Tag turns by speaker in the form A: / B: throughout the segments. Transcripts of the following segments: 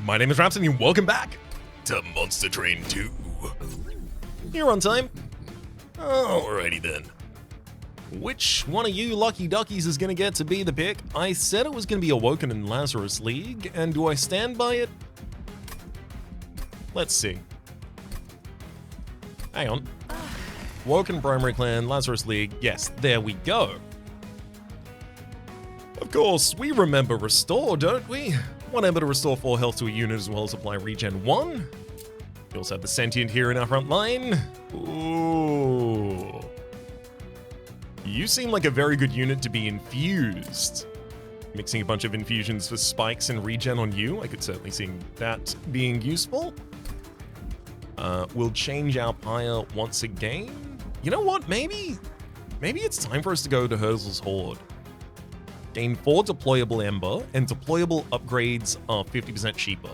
A: My name is Rhapsody and welcome back to Monster Train 2. Here on time. Alrighty then. Which one of you lucky duckies is going to get to be the pick? I said it was going to be Awoken and Lazarus League, and do I stand by it? Let's see. Hang on. Woken Primary Clan, Lazarus League, yes, there we go. Of course, we remember Restore, don't we? 1 Ember to restore 4 health to a unit as well as apply regen 1. We also have the Sentient here in our front line. Ooh. You seem like a very good unit to be infused. Mixing a bunch of infusions for spikes and regen on you, I could certainly see that being useful. We'll change our pyre once again. You know what, maybe it's time for us to go to Herzl's Horde. Gain 4 deployable Ember, and deployable upgrades are 50% cheaper.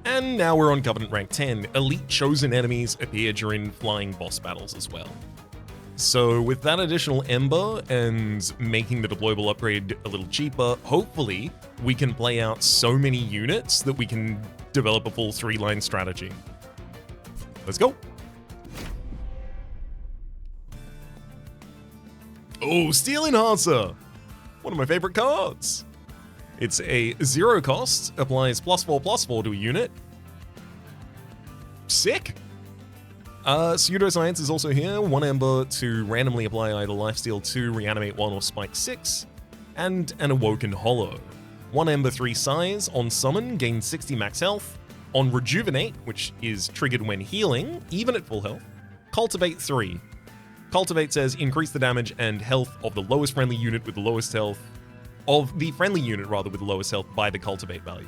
A: And now we're on Covenant rank 10. Elite chosen enemies appear during flying boss battles as well. So with that additional Ember and making the deployable upgrade a little cheaper, hopefully we can play out so many units that we can develop a full 3-line strategy. Let's go. Oh, Steel Enhancer! One of my favorite cards! It's a 0 cost, applies +4/+4 to a unit. Sick! Pseudoscience is also here. 1 Ember to randomly apply either Lifesteal 2, Reanimate 1, or Spike 6. And an Awoken Hollow. 1 Ember 3 size, on summon, gain 60 max health. On Rejuvenate, which is triggered when healing, even at full health. Cultivate 3. Cultivate says increase the damage and health of the lowest friendly unit with the lowest health, of the friendly unit rather with the lowest health by the cultivate value.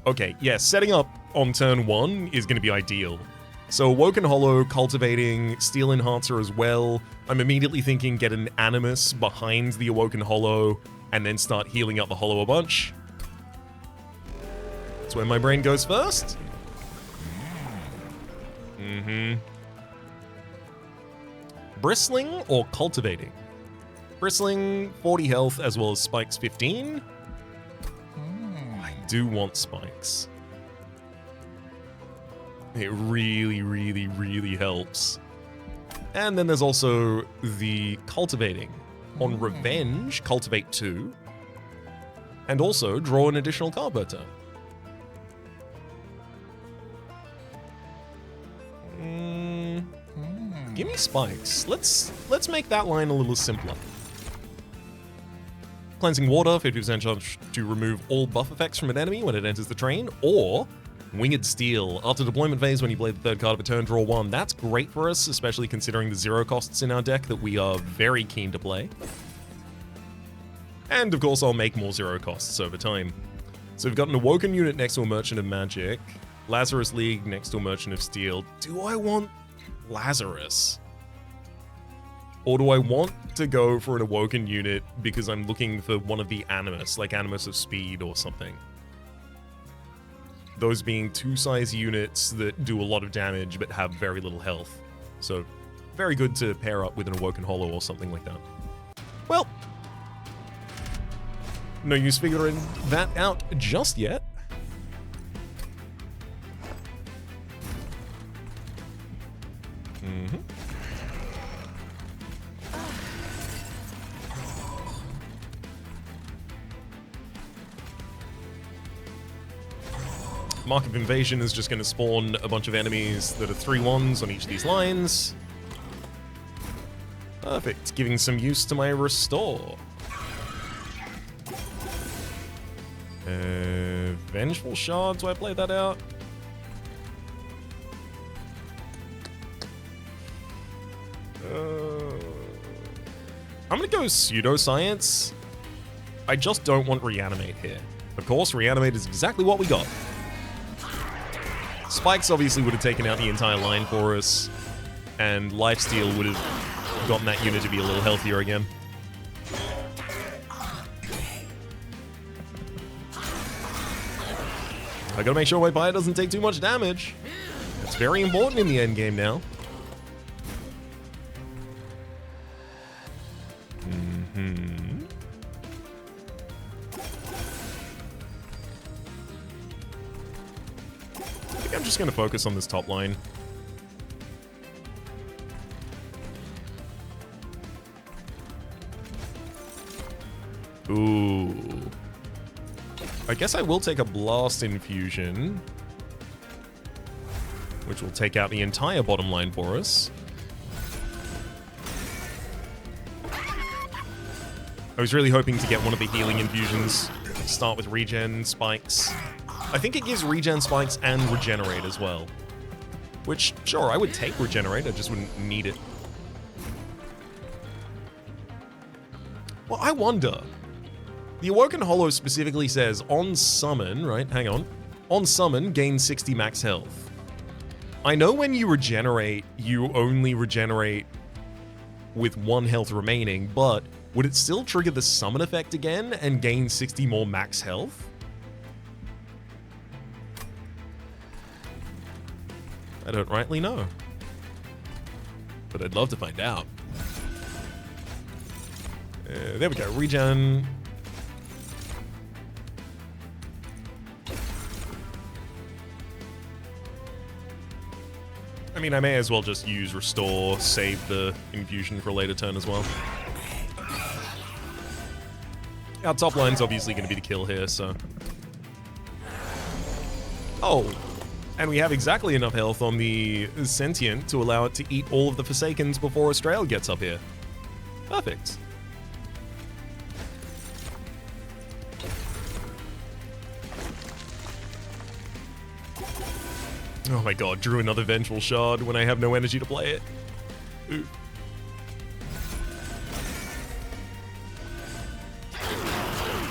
A: Okay, yeah, setting up on turn 1 is going to be ideal. So Awoken Hollow, cultivating, Steel Enhancer as well. I'm immediately thinking get an Animus behind the Awoken Hollow and then start healing up the Hollow a bunch. That's where my brain goes first. Bristling or cultivating? Bristling, 40 health as well as spikes 15. I do want spikes. It really, really, really helps. And then there's also the cultivating. On Revenge, cultivate 2. And also draw an additional card per turn. Give me spikes. Let's make that line a little simpler. Cleansing Water, 50% chance to remove all buff effects from an enemy when it enters the train, or Winged Steel. After deployment phase, when you play the 3rd card of a turn, draw 1. That's great for us, especially considering the 0 costs in our deck that we are very keen to play. And of course, I'll make more 0 costs over time. So we've got an Awoken unit next to a Merchant of Magic, Lazarus League next to a Merchant of Steel. Do I want Lazarus? Or do I want to go for an Awoken unit because I'm looking for one of the Animus, like Animus of Speed or something? Those being 2-size units that do a lot of damage but have very little health. So, very good to pair up with an Awoken Hollow or something like that. Well, no use figuring that out just yet. Mark of Invasion is just going to spawn a bunch of enemies that are 3/1s on each of these lines. Perfect, giving some use to my Restore. Vengeful Shard, do I play that out? I'm gonna go Pseudoscience. I just don't want Reanimate here. Of course, Reanimate is exactly what we got. Spikes obviously would have taken out the entire line for us, and Lifesteal would have gotten that unit to be a little healthier again. I gotta make sure my pyre doesn't take too much damage. That's very important in the end game now. I'm just going to focus on this top line. Ooh. I guess I will take a Blast Infusion, which will take out the entire bottom line for us. I was really hoping to get one of the healing infusions. Start with regen spikes. I think it gives regen spikes and regenerate as well. Which, sure, I would take regenerate, I just wouldn't need it. Well, I wonder. The Awoken Hollow specifically says, on summon, right, hang on. On summon, gain 60 max health. I know when you regenerate, you only regenerate with 1 health remaining, but would it still trigger the summon effect again and gain 60 more max health? I don't rightly know. But I'd love to find out. There we go, regen. I mean, I may as well just use Restore, save the infusion for a later turn as well. Our top line's obviously going to be the kill here, so... Oh, and we have exactly enough health on the Sentient to allow it to eat all of the Forsakens before Australia gets up here. Perfect. Oh my god, drew another Vengeful Shard when I have no energy to play it. Ooh.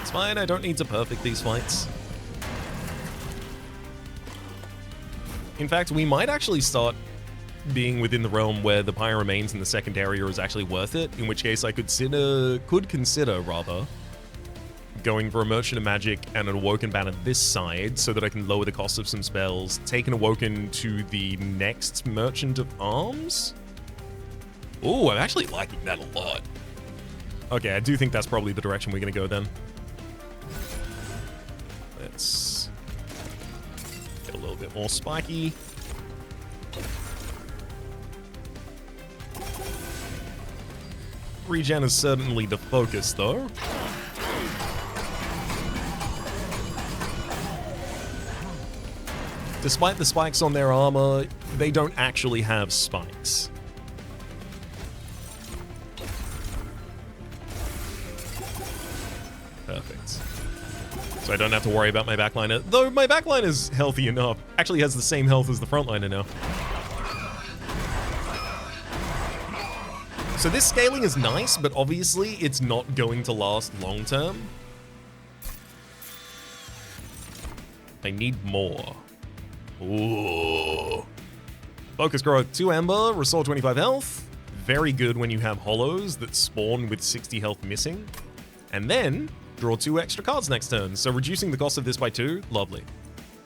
A: It's fine, I don't need to perfect these fights. In fact, we might actually start being within the realm where the Pyre Remains in the second area is actually worth it, in which case I could consider going for a Merchant of Magic and an Awoken Banner this side so that I can lower the cost of some spells, take an Awoken to the next Merchant of Arms. Ooh, I'm actually liking that a lot. Okay, I do think that's probably the direction we're going to go then. Let's get a little bit more spiky. Regen is certainly the focus, though. Despite the spikes on their armor, they don't actually have spikes. Perfect. So I don't have to worry about my backliner, though my backline is healthy enough. Actually has the same health as the frontliner now. So this scaling is nice, but obviously it's not going to last long term. I need more. Ooh. Focus Growth, 2 Ember, restore 25 health. Very good when you have hollows that spawn with 60 health missing. And then, draw 2 extra cards next turn, so reducing the cost of this by 2, lovely.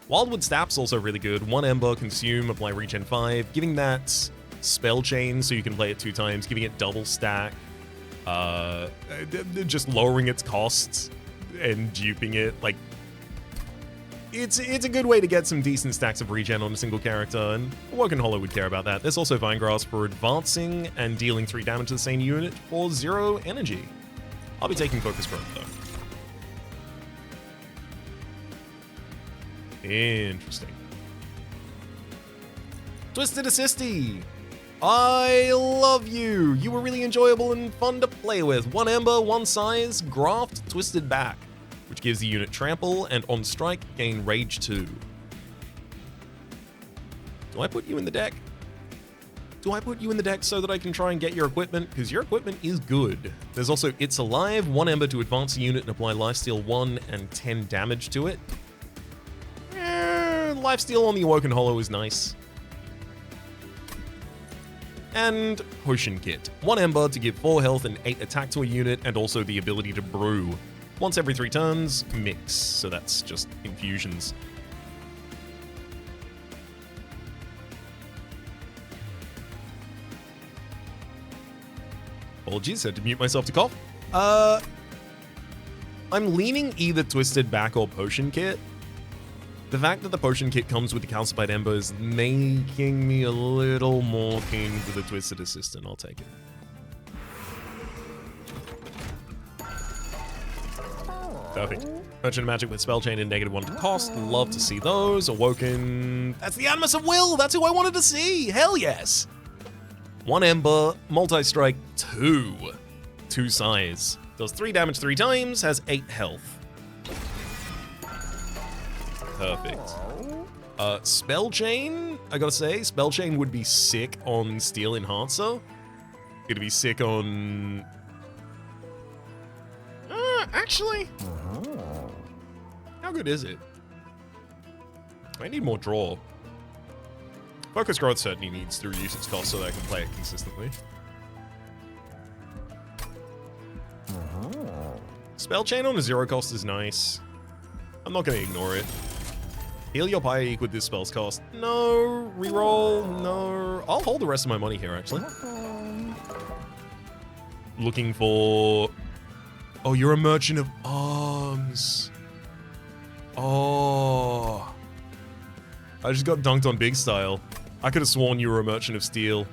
A: Wildwood Stap's also really good. 1 Ember, consume, apply regen 5, giving that spell chain so you can play it 2 times, giving it double stack, just lowering its costs and duping it, like... It's a good way to get some decent stacks of regen on a single character, and Awoken Hollow would care about that. There's also Vine Grasp for advancing and dealing 3 damage to the same unit for 0 energy. I'll be taking Focus Growth, though. Interesting. Twisted Assisty! I love you! You were really enjoyable and fun to play with. 1 Ember, 1 size, Graft, Twisted Back, which gives the unit Trample, and on strike, gain Rage 2. Do I put you in the deck? Do I put you in the deck so that I can try and get your equipment? Because your equipment is good. There's also It's Alive, 1 Ember to advance the unit and apply Lifesteal 1 and 10 damage to it. Lifesteal on the Awoken Hollow is nice. And Potion Kit, 1 Ember to give 4 health and 8 attack to a unit, and also the ability to brew. Once every 3 turns, mix, so that's just infusions. Apologies, had to mute myself to cough. I'm leaning either Twisted Back or Potion Kit. The fact that the potion kit comes with the calcified ember is making me a little more keen for the Twisted Assistant. I'll take it. Perfect. Merchant of Magic with Spell Chain and -1 to cost. Love to see those. Awoken. That's the Animus of Will. That's who I wanted to see. Hell yes. 1 Ember, multi-strike, 2. 2 size. Does 3 damage 3 times, has 8 health. Perfect. Spell Chain, I gotta say, Spell Chain would be sick on Steel Enhancer. It'd be sick on... actually... How good is it? I need more draw. Focus Growth certainly needs to reduce its cost so that I can play it consistently. Spell Chain on a 0 cost is nice. I'm not going to ignore it. Heal your Pyke with this spell's cost. No. Reroll. No. I'll hold the rest of my money here, actually. Looking for... Oh, you're a Merchant of Arms. Oh. I just got dunked on big style. I could have sworn you were a Merchant of Steel.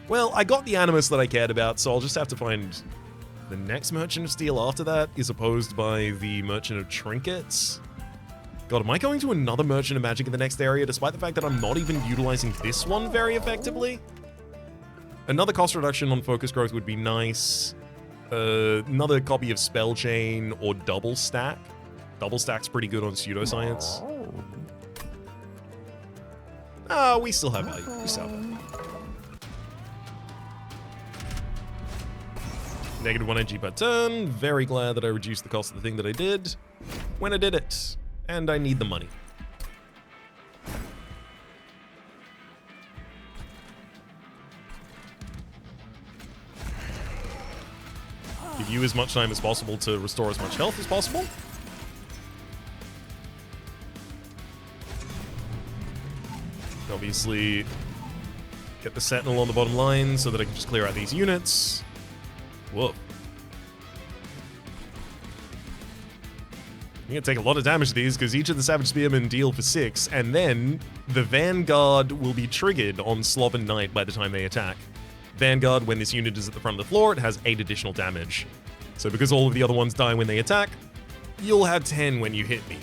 A: Well, I got the Animus that I cared about, so I'll just have to find... The next Merchant of Steel after that is opposed by the Merchant of Trinkets. God, am I going to another Merchant of Magic in the next area, despite the fact that I'm not even utilizing this one very effectively? Another cost reduction on Focus Growth would be nice. Another copy of Spell Chain or Double Stack. Double Stack's pretty good on Pseudoscience. Ah, we still have value. We still have value. -1 NG per turn. Very glad that I reduced the cost of the thing that I did when I did it. And I need the money. Give you as much time as possible to restore as much health as possible. Obviously, get the Sentinel on the bottom line so that I can just clear out these units. Whoa. You're gonna take a lot of damage to these because each of the Savage Spearmen deal for 6, and then the Vanguard will be triggered on Sloven Knight by the time they attack. Vanguard, when this unit is at the front of the floor, it has 8 additional damage. So because all of the other ones die when they attack, you'll have 10 when you hit me.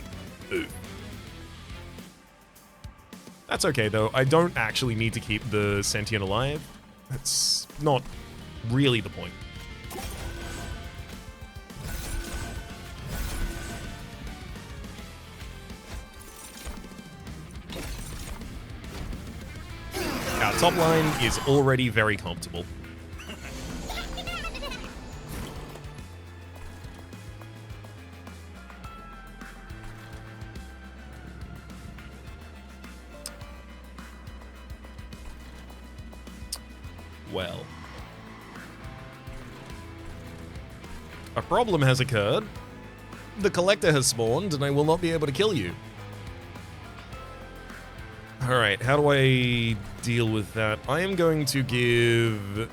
A: Ooh. That's okay though, I don't actually need to keep the Sentient alive. That's not really the point. Our top line is already very comfortable. Well. A problem has occurred. The Collector has spawned, and I will not be able to kill you. Alright, how do I deal with that? I am going to give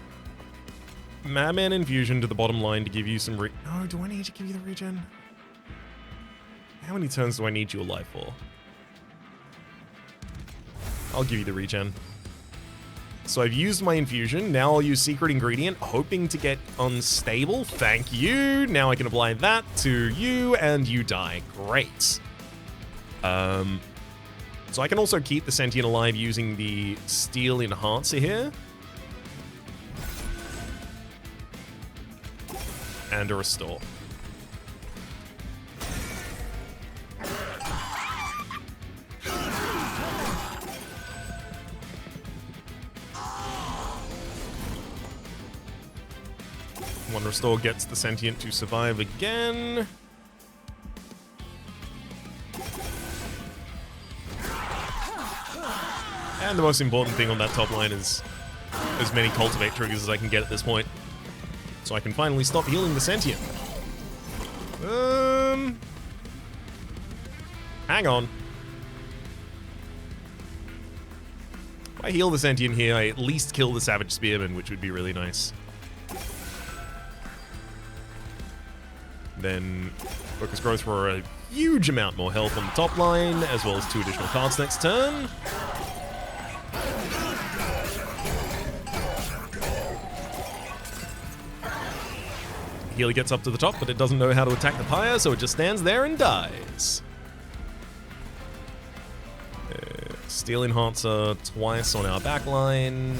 A: Madman Infusion to the bottom line to give you some Oh, do I need to give you the regen? How many turns do I need you alive for? I'll give you the regen. So I've used my infusion, now I'll use Secret Ingredient, hoping to get unstable. Thank you! Now I can apply that to you, and you die. Great. So I can also keep the Sentient alive using the Steel Enhancer here. And a Restore. One Restore gets the Sentient to survive again. And the most important thing on that top line is as many Cultivate triggers as I can get at this point. So I can finally stop healing the Sentient. Hang on. If I heal the Sentient here, I at least kill the Savage Spearman, which would be really nice. Then Focus growth for a huge amount more health on the top line, as well as 2 additional cards next turn. Healer gets up to the top, but it doesn't know how to attack the pyre, so it just stands there and dies. Steel Enhancer twice on our backline.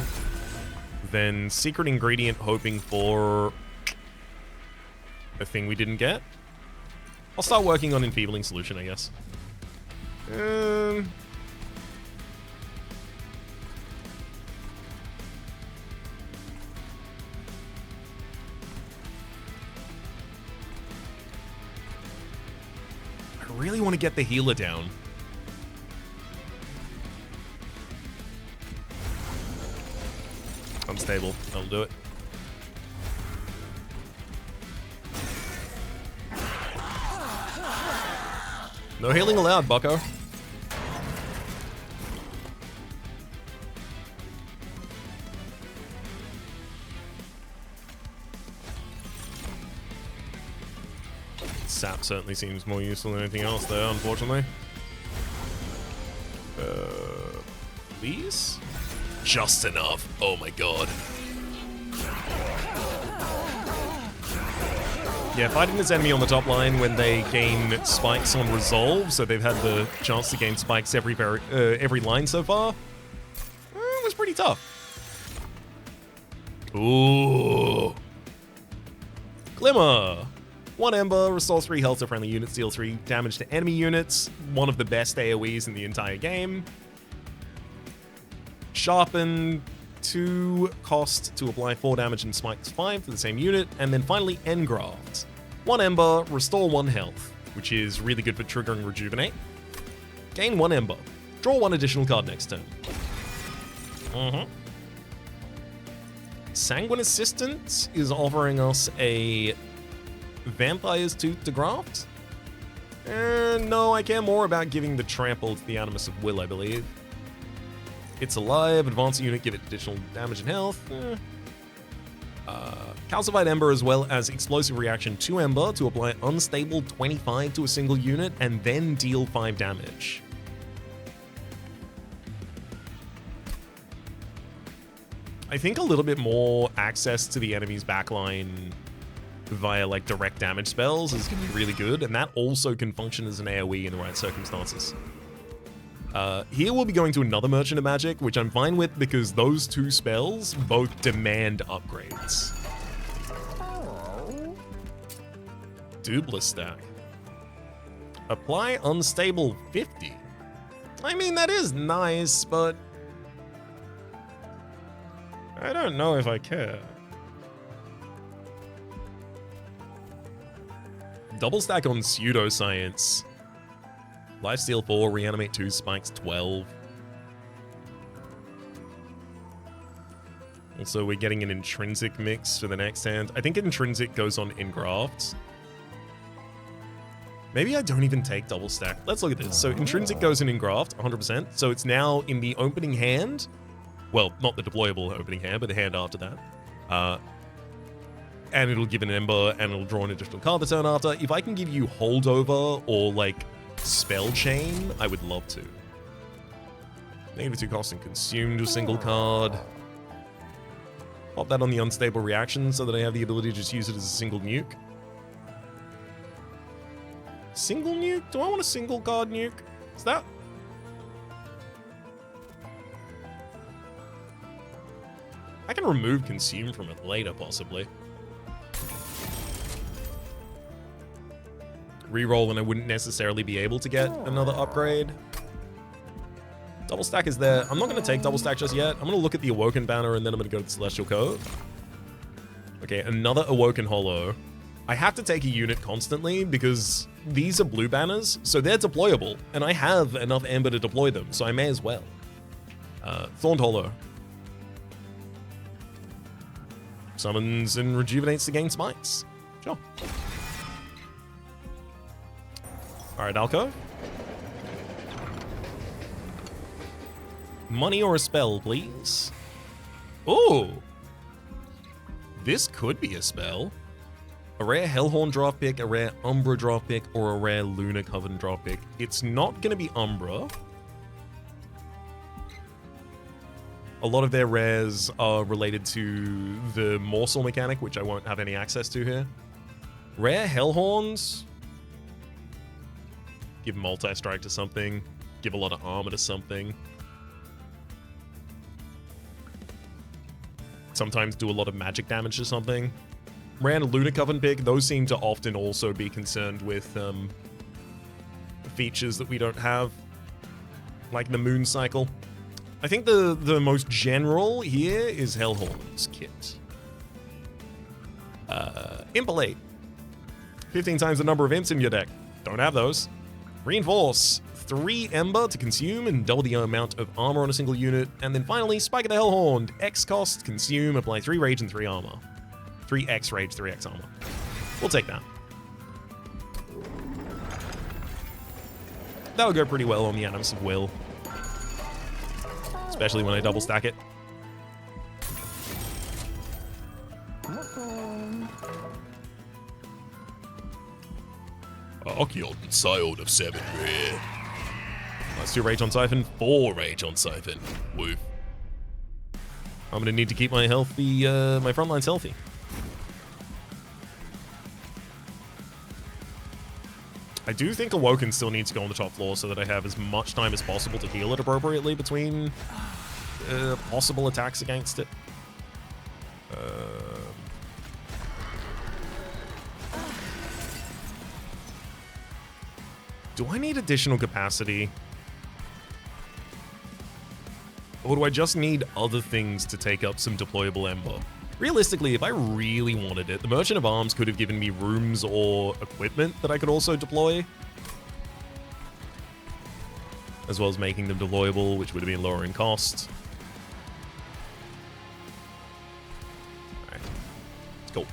A: Then Secret Ingredient, hoping for a thing we didn't get. I'll start working on Enfeebling Solution, I guess. I really want to get the healer down. Unstable. I'll do it. No healing allowed, bucko. Sap certainly seems more useful than anything else there, unfortunately. Please? Just enough. Oh my god. Yeah, fighting this enemy on the top line when they gain spikes on resolve, so they've had the chance to gain spikes every line so far, was pretty tough. Ooh. Glimmer. 1 Ember, restores 3 health to friendly units, deal 3 damage to enemy units. One of the best AoEs in the entire game. Sharpen, 2 cost to apply 4 damage and spikes 5 for the same unit. And then finally, Engraft. 1 Ember, restore 1 health, which is really good for triggering Rejuvenate. Gain 1 Ember. Draw 1 additional card next turn. Sanguine Assistant is offering us a Vampire's Tooth to graft? No, I care more about giving the Trample to the Animus of Will, I believe. It's alive, advance a unit, give it additional damage and health. Calcified Ember, as well as Explosive Reaction to Ember to apply Unstable 25 to a single unit and then deal 5 damage. I think a little bit more access to the enemy's backline via like direct damage spells is going to be really good, and that also can function as an AoE in the right circumstances. Here we'll be going to another Merchant of Magic, which I'm fine with because those 2 spells both demand upgrades. Dubla stack. Apply Unstable 50. I mean, that is nice, but I don't know if I care. Double stack on Pseudoscience. Lifesteal 4, Reanimate 2, Spikes 12. Also, we're getting an Intrinsic mix for the next hand. I think Intrinsic goes on Engraft. Maybe I don't even take double stack. Let's look at this. So Intrinsic goes in Engraft, 100%. So it's now in the opening hand. Well, not the deployable opening hand, but the hand after that. And it'll give an Ember, and it'll draw an additional card the turn after. If I can give you Holdover or, like, Spell Chain, I would love to. -2 cost and consume to a single card. Pop that on the Unstable Reaction so that I have the ability to just use it as a single nuke. Single nuke? Do I want a single card nuke? Is that... I can remove Consume from it later, possibly. Reroll when I wouldn't necessarily be able to get another upgrade. Double stack is there. I'm not going to take double stack just yet. I'm going to look at the Awoken banner and then I'm going to go to the Celestial Cove. Okay, another Awoken Hollow. I have to take a unit constantly because these are blue banners, so they're deployable, and I have enough Ember to deploy them, so I may as well. Thorned Hollow. Summons and rejuvenates to gain spikes. Sure. Alright, Alco. Money or a spell, please. Ooh. This could be a spell. A rare Hellhorn draft pick, a rare Umbra draft pick, or a rare Lunar Coven draft pick. It's not going to be Umbra. A lot of their rares are related to the morsel mechanic, which I won't have any access to here. Rare Hellhorns. Give multi-strike to something. Give a lot of armor to something. Sometimes do a lot of magic damage to something. Ran a Lunar Coven pick. Those seem to often also be concerned with features that we don't have, like the moon cycle. I think the most general here is Hellhorn's kit. Impalate. 15 times the number of imps in your deck. Don't have those. Reinforce. 3 Ember to consume and double the amount of armor on a single unit. And then finally, Spike of the Hellhorn. X cost, consume, apply 3 rage and 3 armor. 3x rage, 3x armor. We'll take that. That'll go pretty well on the Animus of Will. Especially when I double stack it. Archeon, Scion of 7 rare. That's 2 rage on Siphon, 4 rage on Siphon. Woof. I'm gonna need to keep my healthy, my front lines healthy. I do think Awoken still needs to go on the top floor so that I have as much time as possible to heal it appropriately between possible attacks against it. Do I need additional capacity? Or do I just need other things to take up some deployable Ember? Realistically, if I really wanted it, the Merchant of Arms could have given me rooms or equipment that I could also deploy. As well as making them deployable, which would have been lowering cost. Alright, let's go.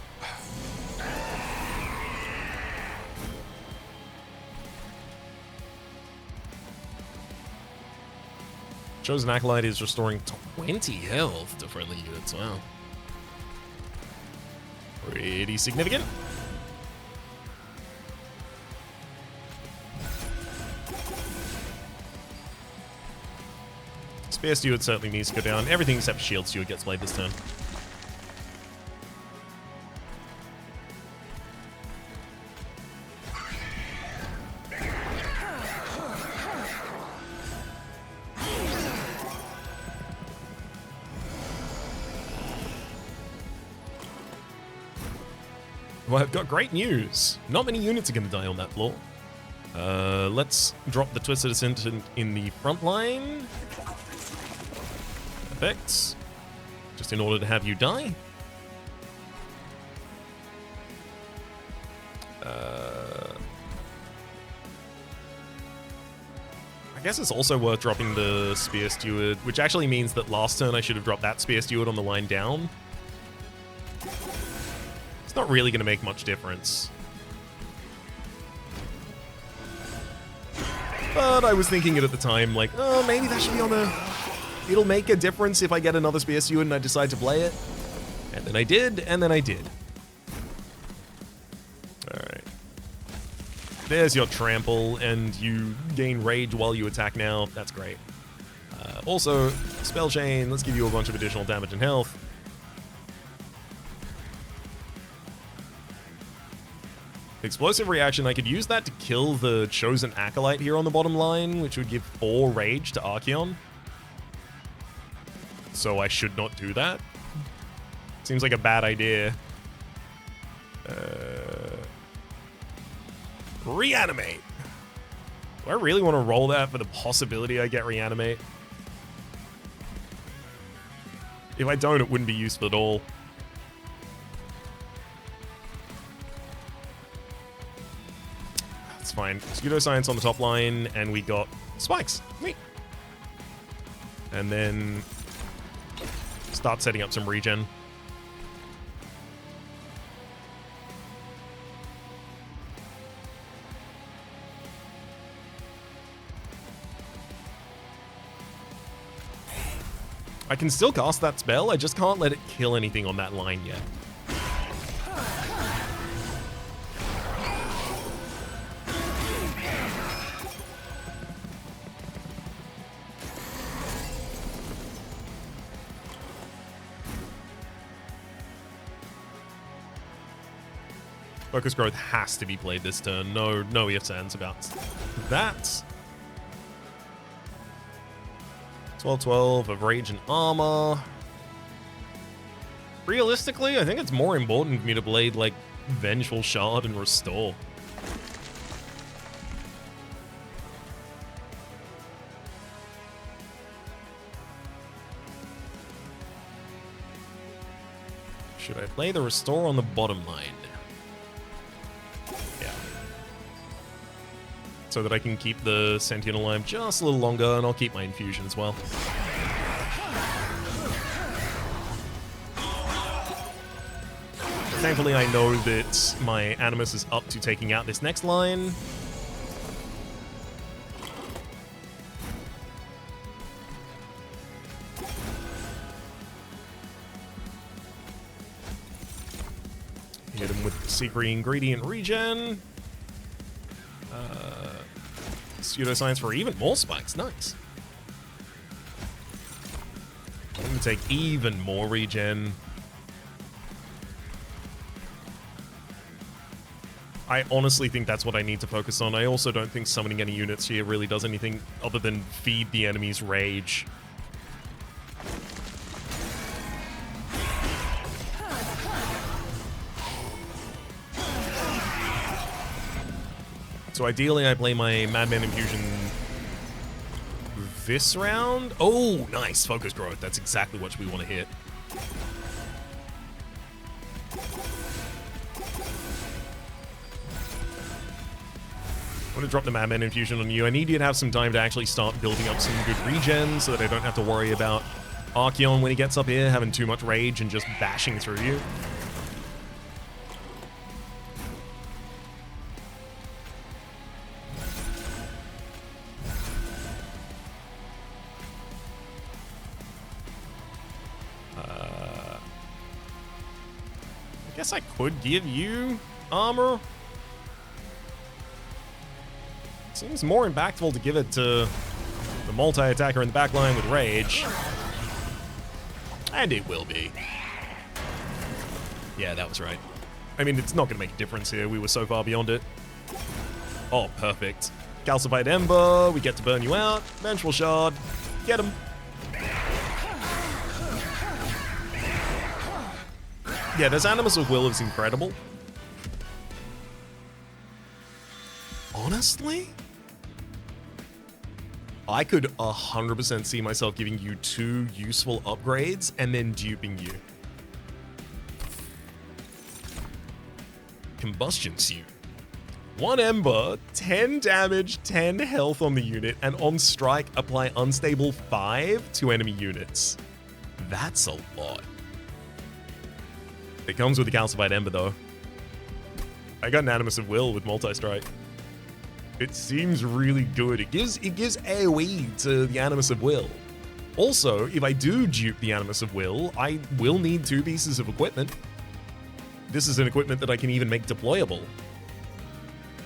A: Chosen Acolyte is restoring 20 health to friendly units. Wow. Pretty significant. Spear Steward certainly needs to go down. Everything except Shield Steward gets played this turn. Well, I've got great news. Not many units are going to die on that floor. Let's drop the Twisted Ascendant in the front line. Perfect. Just in order to have you die. I guess it's also worth dropping the Spear Steward, which actually means that last turn I should have dropped that Spear Steward on the line down. It's not really going to make much difference. But I was thinking it at the time, like, oh, maybe that should be on a... It'll make a difference if I get another Spear Steward and I decide to play it. And then I did, and then I did. Alright. There's your trample, and you gain rage while you attack now. That's great. Also, Spell Chain, let's give you a bunch of additional damage and health. Explosive Reaction, I could use that to kill the Chosen Acolyte here on the bottom line, which would give 4 rage to Archeon. So I should not do that. Seems like a bad idea. Reanimate. Do I really want to roll that for the possibility I get Reanimate? If I don't, it wouldn't be useful at all. That's fine. Pseudoscience on the top line, and we got spikes. Neat. And then start setting up some regen. I can still cast that spell, I just can't let it kill anything on that line yet. Focus Growth has to be played this turn. No ifs, ands about that. 12-12 of Rage and Armor. Realistically, I think it's more important for me to blade, like, Vengeful Shard and Restore. Should I play the Restore on the bottom line? Yeah. So that I can keep the Sentient alive just a little longer, and I'll keep my infusion as well. Thankfully, I know that my Animus is up to taking out this next line. Hit him with the Secret Ingredient Regen. Pseudoscience for even more spikes. Nice. I'm going to take even more regen. I honestly think that's what I need to focus on. I also don't think summoning any units here really does anything other than feed the enemy's rage. So ideally, I play my Madman Infusion this round. Oh, nice. Focus Growth. That's exactly what we want to hit. I'm going to drop the Madman Infusion on you. I need you to have some time to actually start building up some good regen so that I don't have to worry about Archeon when he gets up here having too much rage and just bashing through you. I guess I could give you armor. Seems more impactful to give it to the multi-attacker in the backline with rage. And it will be. Yeah, that was right. I mean, it's not going to make a difference here. We were so far beyond it. Oh, perfect. Calcified Ember. We get to burn you out. Vengeful Shard. Get him. Yeah, this Animus of Will is incredible. Honestly, I could 100% see myself giving you 2 useful upgrades and then duping you. Combustion Suit. 1 Ember, 10 damage, 10 health on the unit, and on strike, apply Unstable 5 to enemy units. That's a lot. It comes with the Calcified Ember, though. I got an Animus of Will with multi-strike. It seems really good. It gives AoE to the Animus of Will. Also, if I do dupe the Animus of Will, I will need 2 pieces of equipment. This is an equipment that I can even make deployable.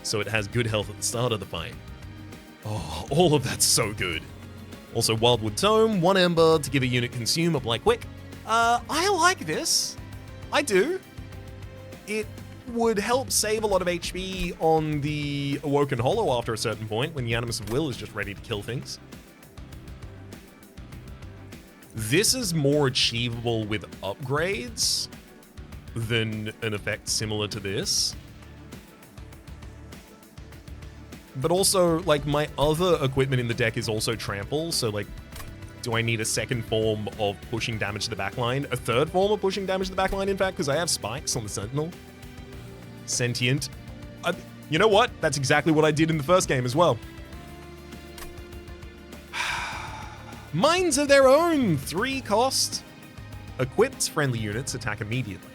A: So it has good health at the start of the fight. Oh, all of that's so good. Also, Wildwood Tome, 1 Ember to give a unit consume, apply quick. I like this. I do. It would help save a lot of HP on the Awoken Hollow after a certain point when the Animus of Will is just ready to kill things. This is more achievable with upgrades than an effect similar to this. But also, like, my other equipment in the deck is also Trample, so, like, do I need a second form of pushing damage to the backline? A third form of pushing damage to the backline, in fact, because I have spikes on the Sentinel. Sentient. You know what? That's exactly what I did in the first game as well. Minds of their own. 3 cost. Equipped friendly units attack immediately.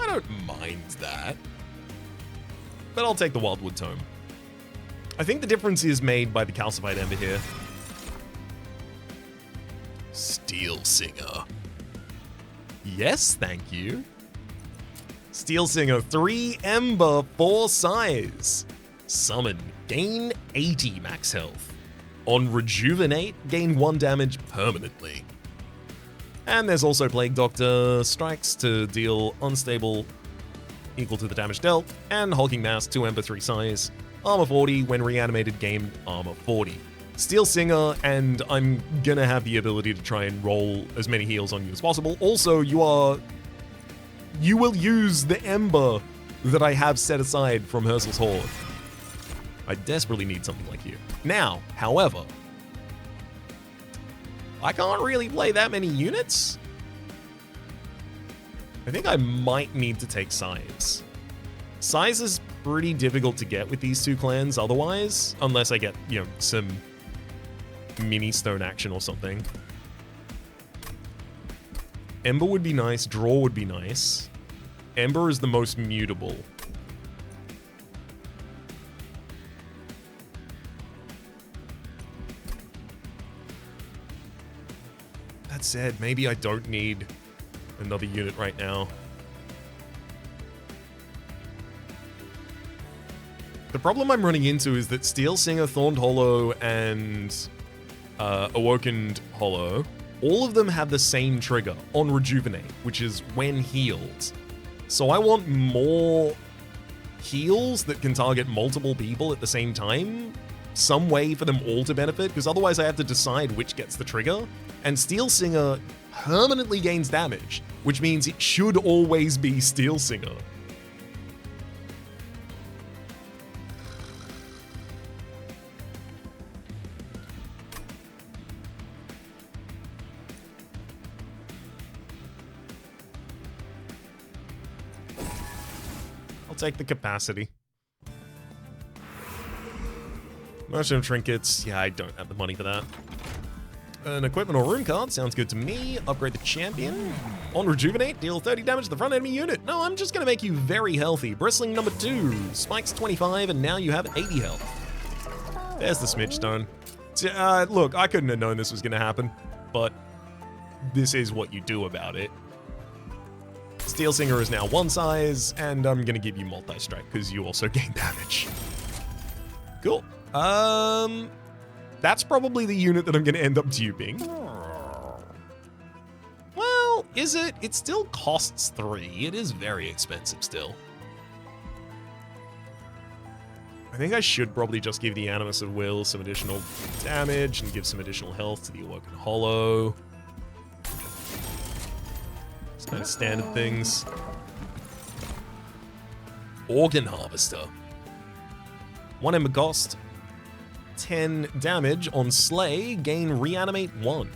A: I don't mind that. But I'll take the Wildwood Tome. I think the difference is made by the Calcified Ember here. Steel Singer. Yes, thank you. Steel Singer, 3 Ember, 4 size. Summon, gain 80 max health. On Rejuvenate, gain 1 damage permanently. And there's also Plague Doctor, strikes to deal unstable equal to the damage dealt, and Hulking Mass, 2 Ember, 3 size, armor 40, when reanimated gain armor 40. Steel Singer, and I'm gonna have the ability to try and roll as many heals on you as possible. Also, you will use the Ember that I have set aside from Hersel's Horde. I desperately need something like you. Now, however, I can't really play that many units. I think I might need to take Size. Size is pretty difficult to get with these two clans otherwise, unless I get, you know, some mini stone action or something. Ember would be nice, Draw would be nice. Ember is the most mutable. That said, maybe I don't need another unit right now. The problem I'm running into is that Steel Singer, Thorned Hollow, and Awoken Hollow, all of them have the same trigger on Rejuvenate, which is when healed. So I want more heals that can target multiple people at the same time. Some way for them all to benefit, because otherwise I have to decide which gets the trigger. And Steel Singer permanently gains damage, which means it should always be Steel Singer. I'll take the capacity. Merchant of Trinkets, yeah, I don't have the money for that. An equipment or room card sounds good to me. Upgrade the champion. On Rejuvenate, deal 30 damage to the front enemy unit. No, I'm just gonna make you very healthy. Bristling number 2, spikes 25, and now you have 80 health. There's the Smidge Stone. Look, I couldn't have known this was gonna happen, but this is what you do about it. Steel Singer is now 1 size, and I'm gonna give you multi-strike because you also gain damage. Cool. That's probably the unit that I'm gonna end up duping. Well, is it? It still costs 3. It is very expensive still. I think I should probably just give the Animus of Will some additional damage and give some additional health to the Awoken Hollow. It's kind of standard things. Organ Harvester. 1 Ember cost. 10 damage on Slay, gain Reanimate 1.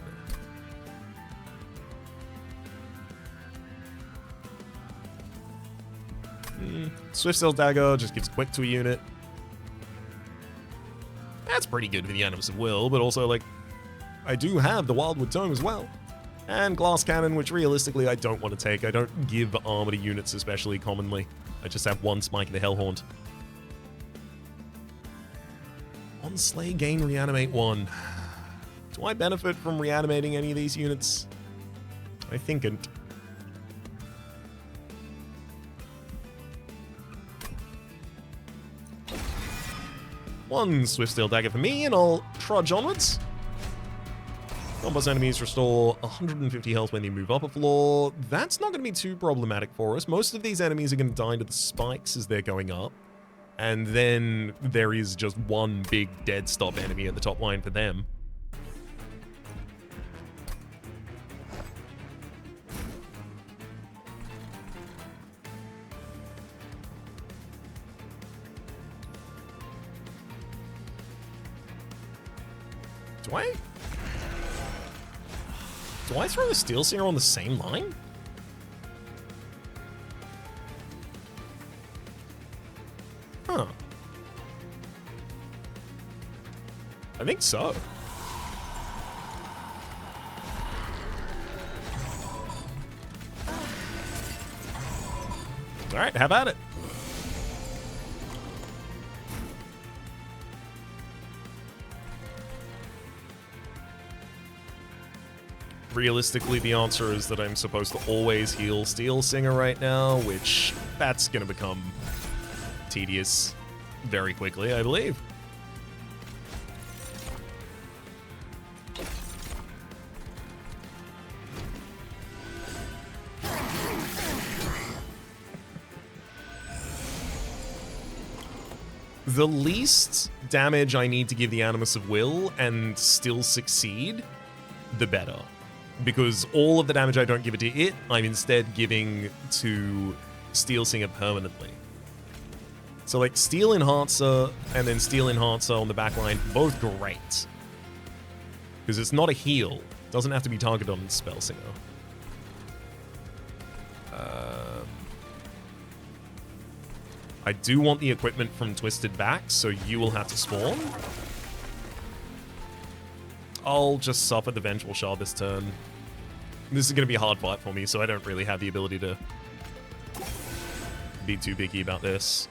A: Swift Sail Dagger just gives quick to a unit. That's pretty good for the Animus of Will, but also, like, I do have the Wildwood Tome as well. And Glass Cannon, which realistically I don't want to take. I don't give armor to units especially commonly. I just have 1 Spike in the Hellhaunt. On Slay, gain Reanimate 1. Do I benefit from reanimating any of these units? I thinkn't. One Swift Steel Dagger for me, and I'll trudge onwards. Non-boss enemies restore 150 health when they move up a floor. That's not going to be too problematic for us. Most of these enemies are going to die to the spikes as they're going up. And then there is just one big dead stop enemy at the top line for them. Do I throw the Steel Singer on the same line? Huh. I think so. All right, have at it. Realistically, the answer is that I'm supposed to always heal Steel Singer right now, which that's going to become tedious very quickly, I believe. The least damage I need to give the Animus of Will and still succeed, the better. Because all of the damage I don't give it to it, I'm instead giving to Steel Singer permanently. So like Steel Enhancer and then Steel Enhancer on the backline, both great. Because it's not a heal. It doesn't have to be targeted on Spell Singer. I do want the equipment from Twisted Back, so you will have to spawn. I'll just suffer the Vengeful Shard this turn. This is going to be a hard fight for me, so I don't really have the ability to be too picky about this.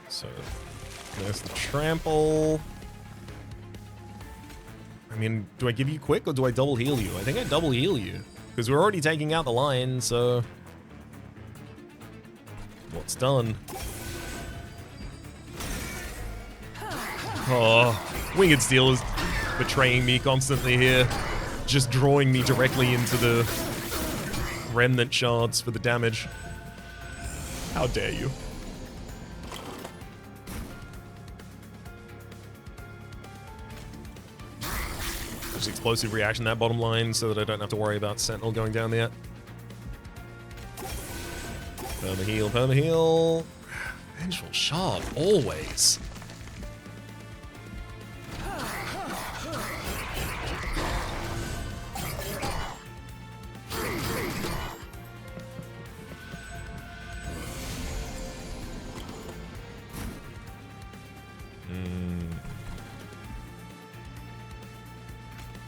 A: So, there's the trample. I mean, do I give you quick or do I double heal you? I think I double heal you. Because we're already taking out the lion, so... what's done? Oh, Winged Steel is betraying me constantly here. Just drawing me directly into the Remnant Shards for the damage. How dare you? Just explosive reaction that bottom line so that I don't have to worry about Sentinel going down there. Perma-heal, perma-heal. Vengeful Shard, always.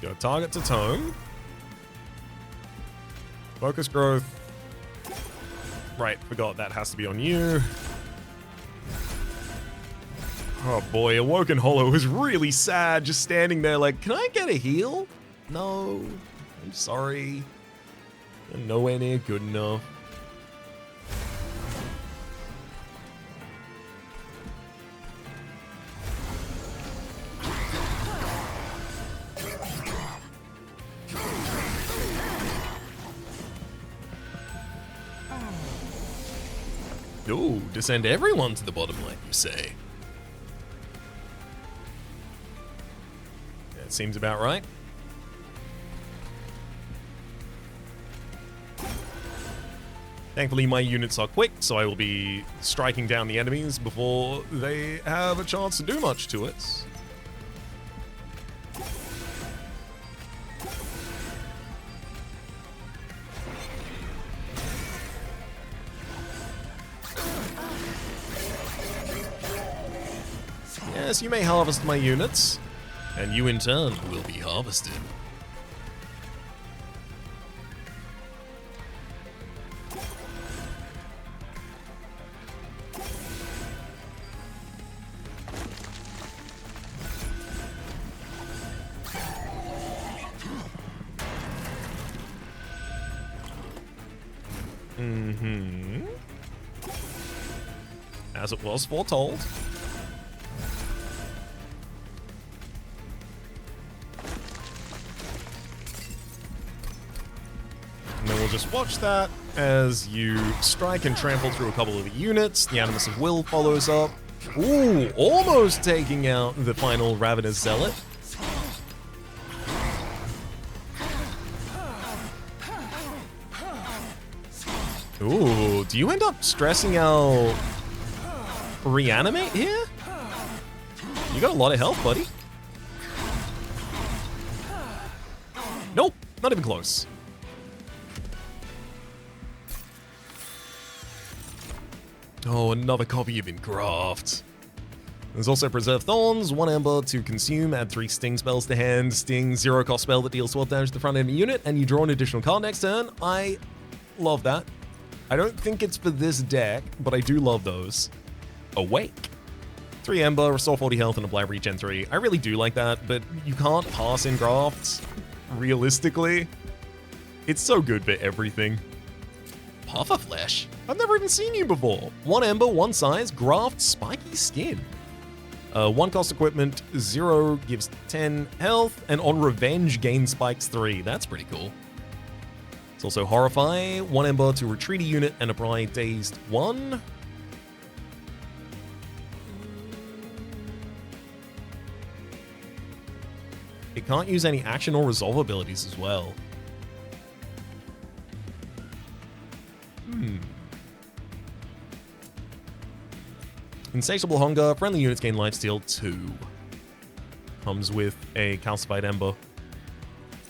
A: Go target to tome. Focus growth. Right, forgot that has to be on you. Oh boy, Awoken Hollow is really sad, just standing there like, can I get a heal? No, I'm sorry. You're nowhere near good enough. Ooh, descend everyone to the bottom like you say. That seems about right. Thankfully, my units are quick, so I will be striking down the enemies before they have a chance to do much to it. Yes, you may harvest my units, and you in turn will be harvested. As it was foretold. And then we'll just watch that as you strike and trample through a couple of the units. The Animus of Will follows up. Ooh, almost taking out the final Ravenous Zealot. Ooh, do you end up stressing out Reanimate here? You got a lot of health, buddy. Nope, not even close. Oh, another copy of Engraft. There's also Preserve Thorns, 1 Ember to consume, add 3 Sting spells to hand. Sting, 0 cost spell that deals 12 damage to the front enemy unit, and you draw an additional card next turn. I love that. I don't think it's for this deck, but I do love those. Awake. 3 Ember, restore 40 health, and apply regen 3. I really do like that, but you can't pass Engraft realistically. It's so good for everything. Pufferflesh? I've never even seen you before. 1 ember, 1 size, graft, spiky skin. 1 cost equipment, 0 gives 10 health, and on revenge gain spikes 3. That's pretty cool. It's also horrify, 1 ember to retreat a unit and apply dazed 1. It can't use any action or resolve abilities as well. Insatiable Hunger, friendly units gain lifesteal 2. Comes with a calcified ember.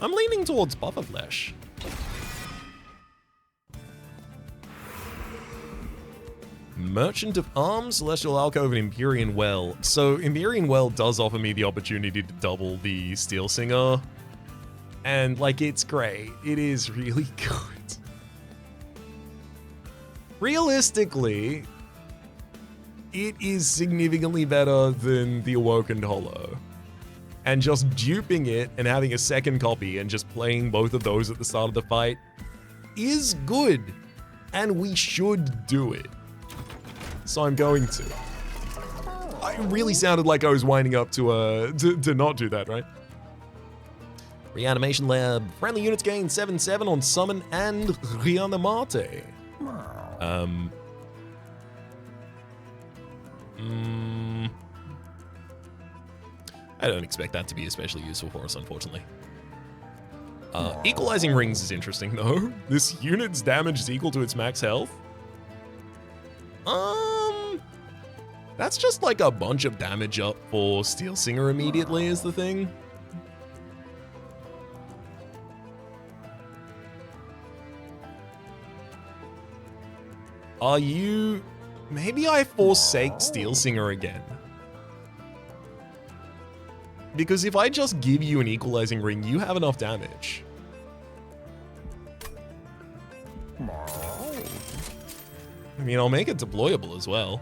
A: I'm leaning towards Pufferflesh. Merchant of Arms, Celestial Alcove, and Empyrean Well. So Empyrean Well does offer me the opportunity to double the Steel Singer. And like, it's great. It is really good. Realistically, it is significantly better than the Awoken Hollow. And just duping it and having a second copy and just playing both of those at the start of the fight is good. And we should do it. So I'm going to. I really sounded like I was winding up to not do that, right? Reanimation Lab. Friendly units gain 7/7 on summon and reanimate. I don't expect that to be especially useful for us, unfortunately. Equalizing Rings is interesting, though. This unit's damage is equal to its max health. That's just like a bunch of damage up for Steel Singer immediately is the thing. Are you... Maybe I forsake Steel Singer again. Because if I just give you an Equalizing Ring, you have enough damage. I mean, I'll make it deployable as well.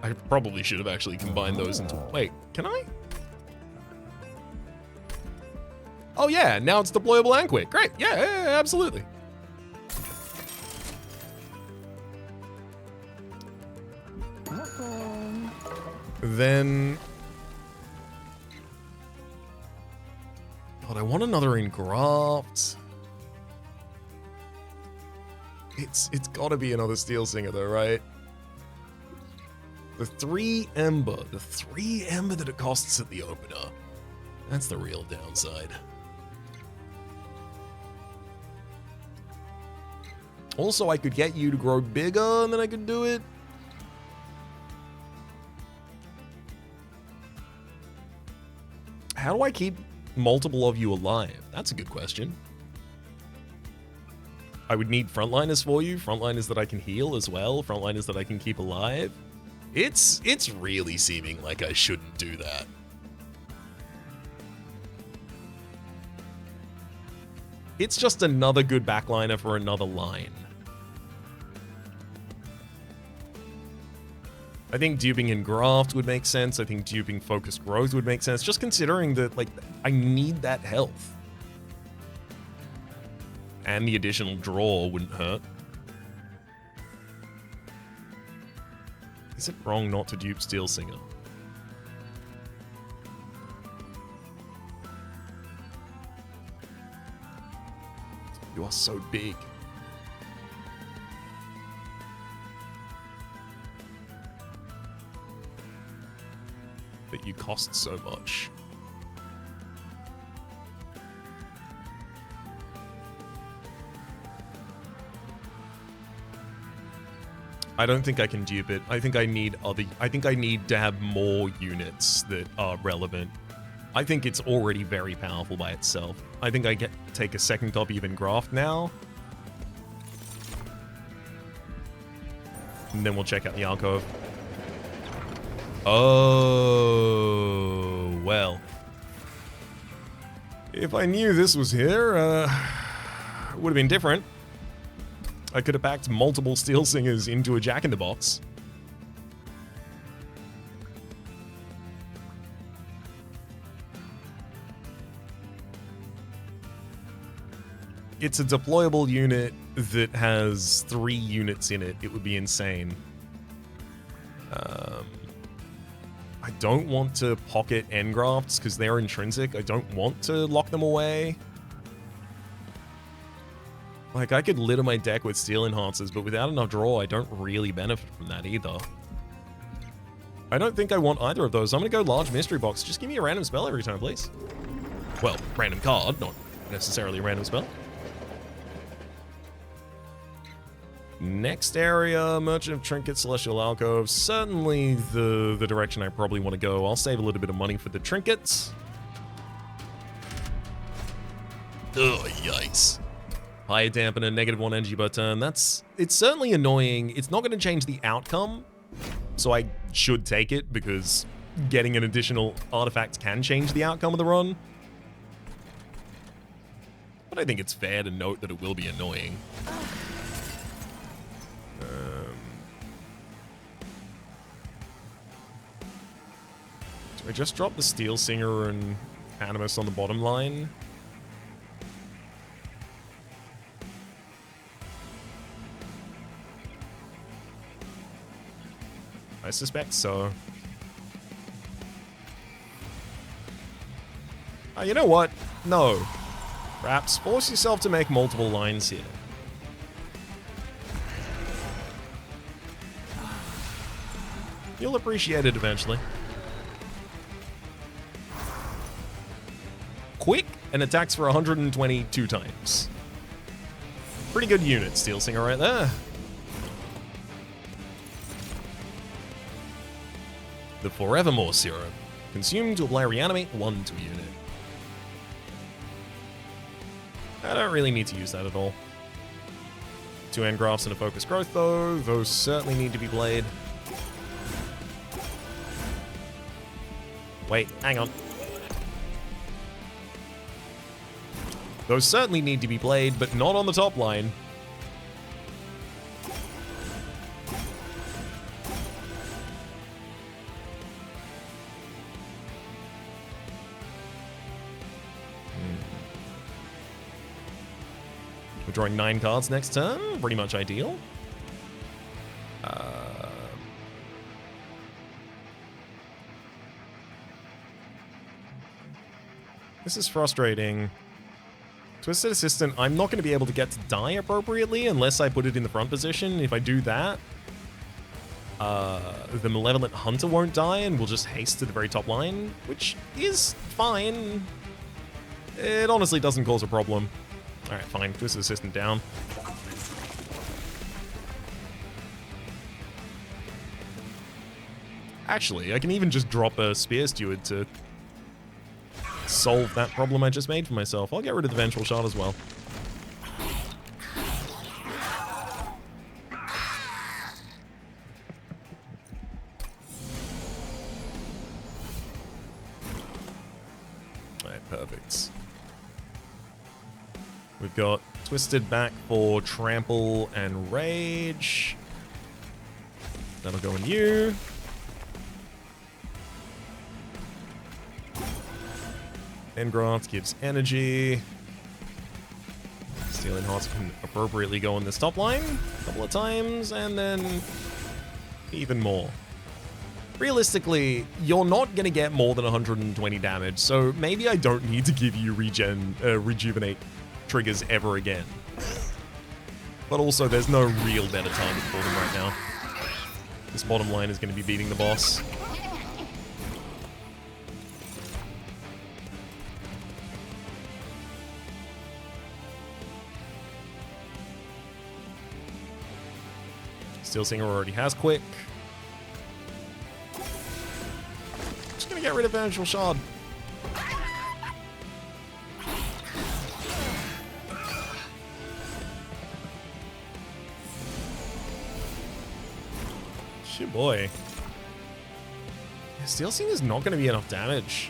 A: I probably should have actually combined those into... Wait, can I? Oh yeah, now it's deployable and quick. Great, yeah, absolutely. Then... God, I want another Engraft. It's gotta be another Steel Singer though, right? The 3 Ember that it costs at the opener. That's the real downside. Also, I could get you to grow bigger and then I could do it. How do I keep multiple of you alive? That's a good question. I would need frontliners for you, frontliners that I can heal as well, frontliners that I can keep alive. It's really seeming like I shouldn't do that. It's just another good backliner for another line. I think duping Engraft would make sense. I think duping Focused Growth would make sense. Just considering that, like, I need that health. And the additional draw wouldn't hurt. Is it wrong not to dupe Steel Singer? You are so big. But you cost so much. I don't think I can dupe it. I think I need to have more units that are relevant. I think it's already very powerful by itself. I think I take a second copy of Engraft now. And then we'll check out the alcove. Oh, well. If I knew this was here, it would have been different. I could have packed multiple Steel Singers into a Jack-in-the-Box. it's a deployable unit that has 3 units in it. It would be insane. I don't want to pocket engrafts because they're intrinsic. I don't want to lock them away. Like, I could litter my deck with steel enhancers, but without enough draw, I don't really benefit from that either. I don't think I want either of those. I'm going to go large mystery box. Just give me a random spell every time, please. Well, random card, not necessarily a random spell. Next area, Merchant of Trinkets, Celestial Alcove. Certainly the direction I probably want to go. I'll save a little bit of money for the trinkets. Oh, yikes. Higher dampener, -1 energy per turn. It's certainly annoying. It's not going to change the outcome, so I should take it because getting an additional artifact can change the outcome of the run. But I think it's fair to note that it will be annoying. Do I just drop the Steel Singer and Animus on the bottom line? I suspect so. You know what? No. Perhaps force yourself to make multiple lines here. You'll appreciate it eventually. Quick and attacks for 122 times. Pretty good unit, Steel Singer right there. The Forevermore Serum. Consumed to apply Reanimate 1 to a unit. I don't really need to use that at all. 2 Engrafts and a Focus Growth though. Those certainly need to be played. Wait, hang on. Those certainly need to be played, but not on the top line. We're drawing 9 cards next turn. Pretty much ideal. This is frustrating. Twisted Assistant, I'm not going to be able to get to die appropriately unless I put it in the front position. If I do that, the Malevolent Hunter won't die and will just haste to the very top line, which is fine. It honestly doesn't cause a problem. Alright, fine. Twisted Assistant down. Actually, I can even just drop a Spear Steward to solve that problem I just made for myself. I'll get rid of the Vengeful Shot as well. Alright, perfect. We've got Twisted back for Trample and Rage. That'll go in you. Engraft gives energy. Steel Enhancer can appropriately go on this top line a couple of times, and then even more. Realistically, you're not going to get more than 120 damage, so maybe I don't need to give you rejuvenate triggers ever again. But also, there's no real better target for them right now. This bottom line is going to be beating the boss. Steel Singer already has Quick. Just gonna get rid of Vengeful Shard. Shit, boy. Yeah, Steel Singer's not gonna be enough damage.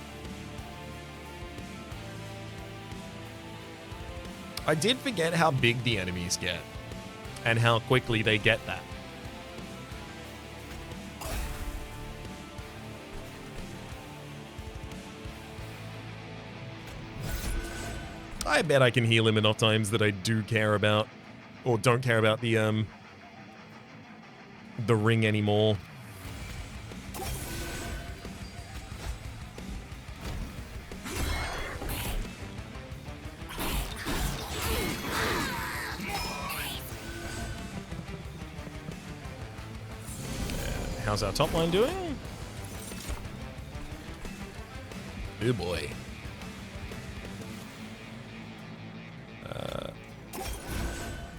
A: I did forget how big the enemies get and how quickly they get that. I bet I can heal him enough times that I do care about, or don't care about the ring anymore. How's our top line doing? Oh boy.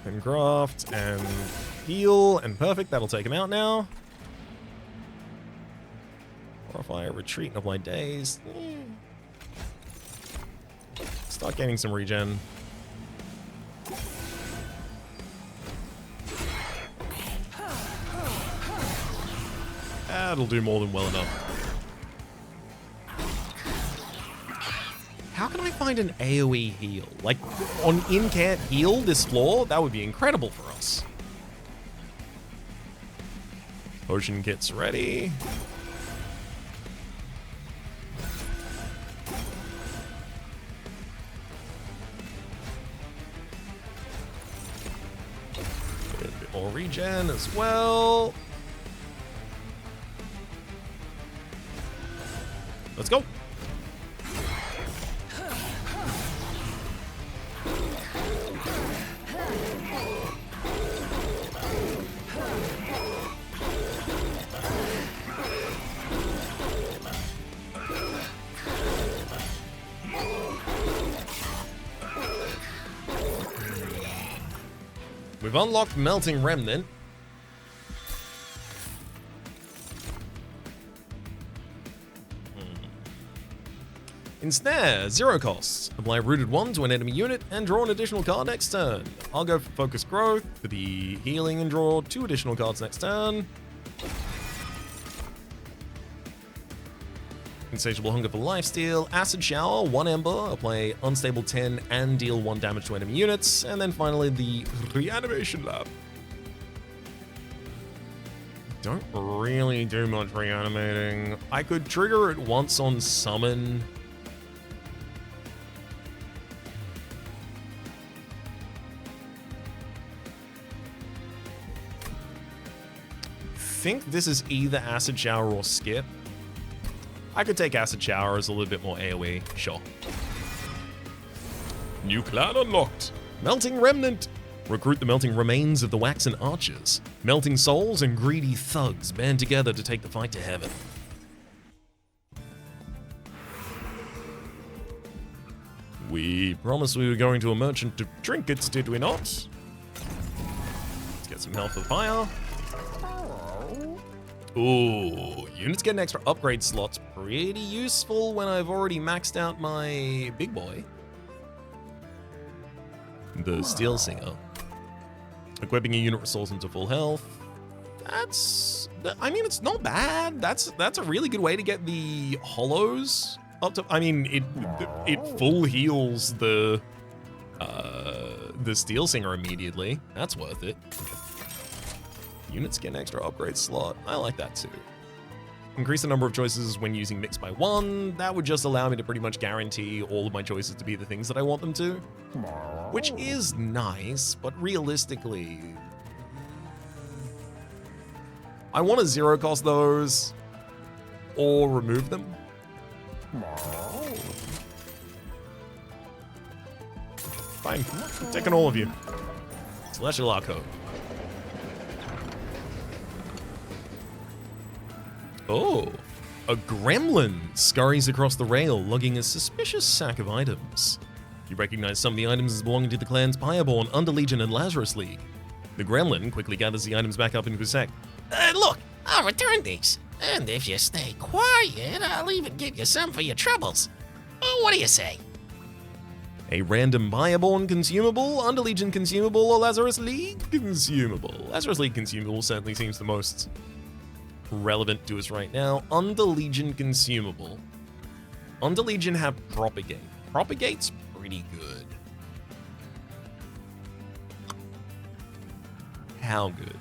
A: And graft and heal and perfect. That'll take him out now. Horrify, retreat and apply daze. Start gaining some regen. That'll do more than well enough. How can I find an AoE heal? Like, on in-can't heal this floor? That would be incredible for us. Potion kit's ready. A bit more regen as well. Let's go. We've unlocked Melting Remnant. Ensnare, 0 costs. Apply Rooted 1 to an enemy unit and draw an additional card next turn. I'll go for Focus Growth for the healing and draw 2 additional cards next turn. Insatiable Hunger for Lifesteal, Acid Shower, 1 Ember, apply Unstable 10 and deal 1 damage to enemy units, and then finally the Reanimation Lab. Don't really do much reanimating. I could trigger it once on summon. I think this is either Acid Shower or Skip. I could take Acid Shower as a little bit more AoE, sure. New clan unlocked. Melting Remnant. Recruit the melting remains of the waxen archers. Melting souls and greedy thugs band together to take the fight to heaven. We promised we were going to a merchant of trinkets, did we not? Let's get some health for the fire. Ooh, units get an extra upgrade slots. Pretty useful when I've already maxed out my big boy. The Steel Singer. Equipping a unit restores them to full health. I mean, it's not bad. That's a really good way to get the hollows up to, I mean, it full heals the Steel Singer immediately. That's worth it. Units get an extra upgrade slot. I like that too. Increase the number of choices when using Mix by 1. That would just allow me to pretty much guarantee all of my choices to be the things that I want them to. Which is nice, but realistically, I want to 0 cost those or remove them. Fine, I'm taking all of you. Celestial Arco. Oh, a gremlin scurries across the rail, lugging a suspicious sack of items. You recognize some of the items as belonging to the clans Pyreborn, Underlegion, and Lazarus League. The gremlin quickly gathers the items back up into his sack.
B: Look, I'll return these. And if you stay quiet, I'll even give you some for your troubles. What do you say?
A: A random Pyreborn consumable, Underlegion consumable, or Lazarus League consumable. Lazarus League consumable certainly seems the most relevant to us right now. Underlegion consumable. Underlegion have Propagate. Propagate's pretty good. How good?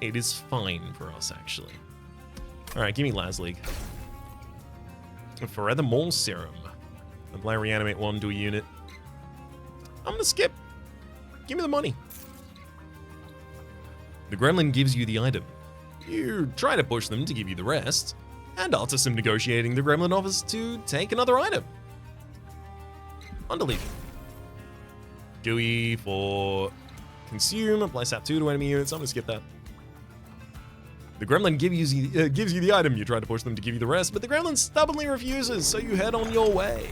A: It is fine for us, actually. Alright, give me Laz League. Forever Maul Serum. Apply reanimate 1 to a unit. I'm gonna skip. Give me the money. The gremlin gives you the item. You try to push them to give you the rest, and after some negotiating, the gremlin offers to take another item. Undeleted. GUI for consume, apply sap 2 to enemy units. I'm gonna skip that. The gremlin gives you the item. You try to push them to give you the rest, but the gremlin stubbornly refuses, so you head on your way.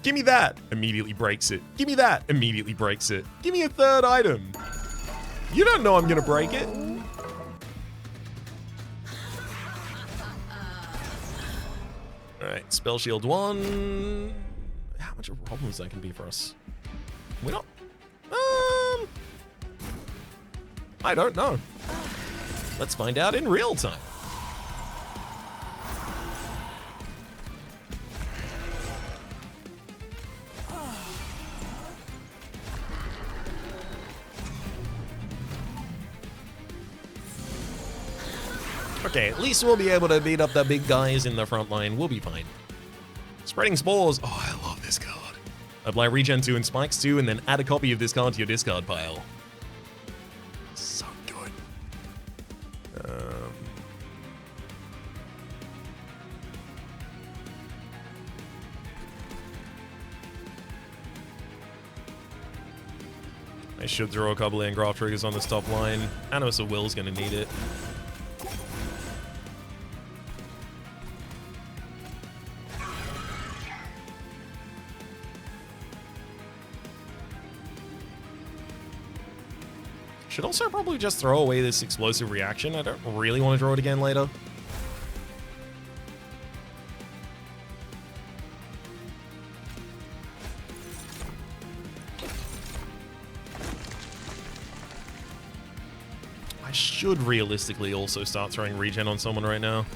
A: Give me that. Immediately breaks it. Give me that. Immediately breaks it. Give me a third item. You don't know I'm gonna break it. Alright, spell shield 1. How much of a problem is that gonna be for us? We're not. I don't know. Let's find out in real time. Okay, at least we'll be able to beat up the big guys in the front line. We'll be fine. Spreading spores. Oh, I love this card. Apply regen 2 and spikes 2, and then add a copy of this card to your discard pile. So good. I should throw a couple of engraph triggers on this top line. Animus of Will's gonna need it. Should also probably just throw away this explosive reaction. I don't really want to draw it again later. I should realistically also start throwing regen on someone right now.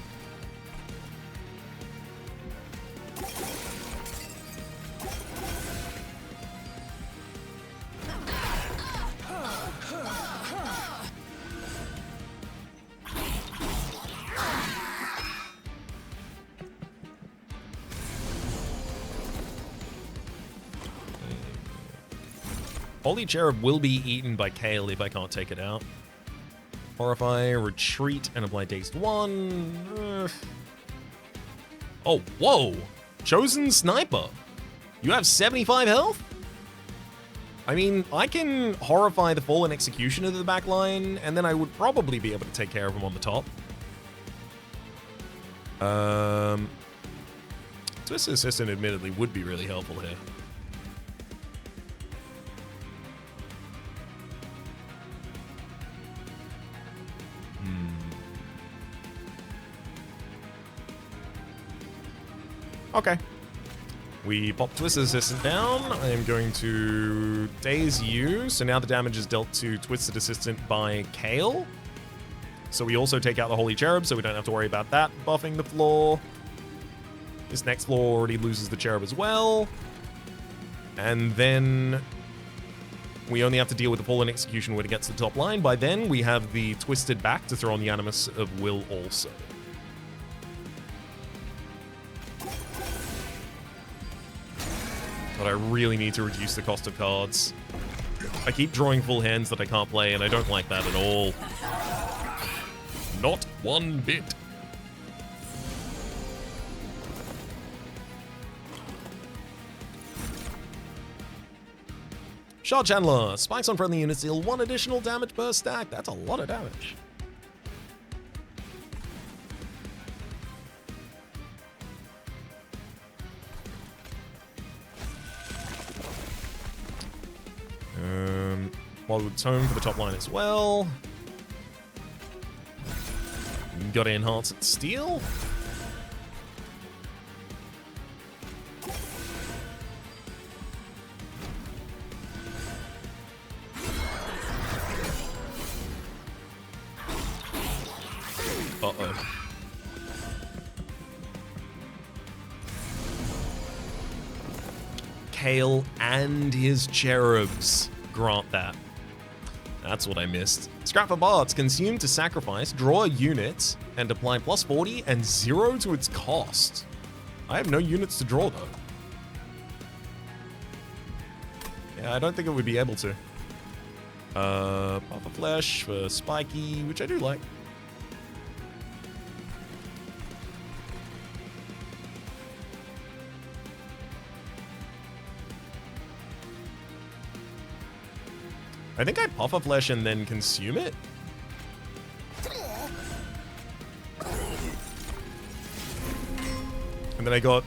A: Holy Cherub will be eaten by Kale if I can't take it out. Horrify, retreat, and apply Dazed 1. Oh, whoa! Chosen Sniper! You have 75 health? I mean, I can Horrify the Fallen Executioner to the back line, and then I would probably be able to take care of him on the top. Twisted Assistant admittedly would be really helpful here. Okay. We pop Twisted Assistant down. I am going to daze you. So now the damage is dealt to Twisted Assistant by Kale. So we also take out the Holy Cherub, so we don't have to worry about that buffing the floor. This next floor already loses the Cherub as well. And then we only have to deal with the Fallen Execution when it gets to the top line. By then, we have the Twisted back to throw on the Animus of Will also. But I really need to reduce the cost of cards. I keep drawing full hands that I can't play, and I don't like that at all. Not one bit. Shard Chandler. Spikes on friendly units deal 1 additional damage per stack. That's a lot of damage. Wildwood Tome for the top line as well. Got to enhance its steel. Uh-oh. Kale and his cherubs grant that. That's what I missed. Scrap for Bards. Consume to sacrifice. Draw a unit. and apply plus 40 and 0 to its cost. I have no units to draw, though. Yeah, I don't think it would be able to. Puff of Flesh for Spiky, which I do like. I think I Puff of Flesh and then consume it. And then I got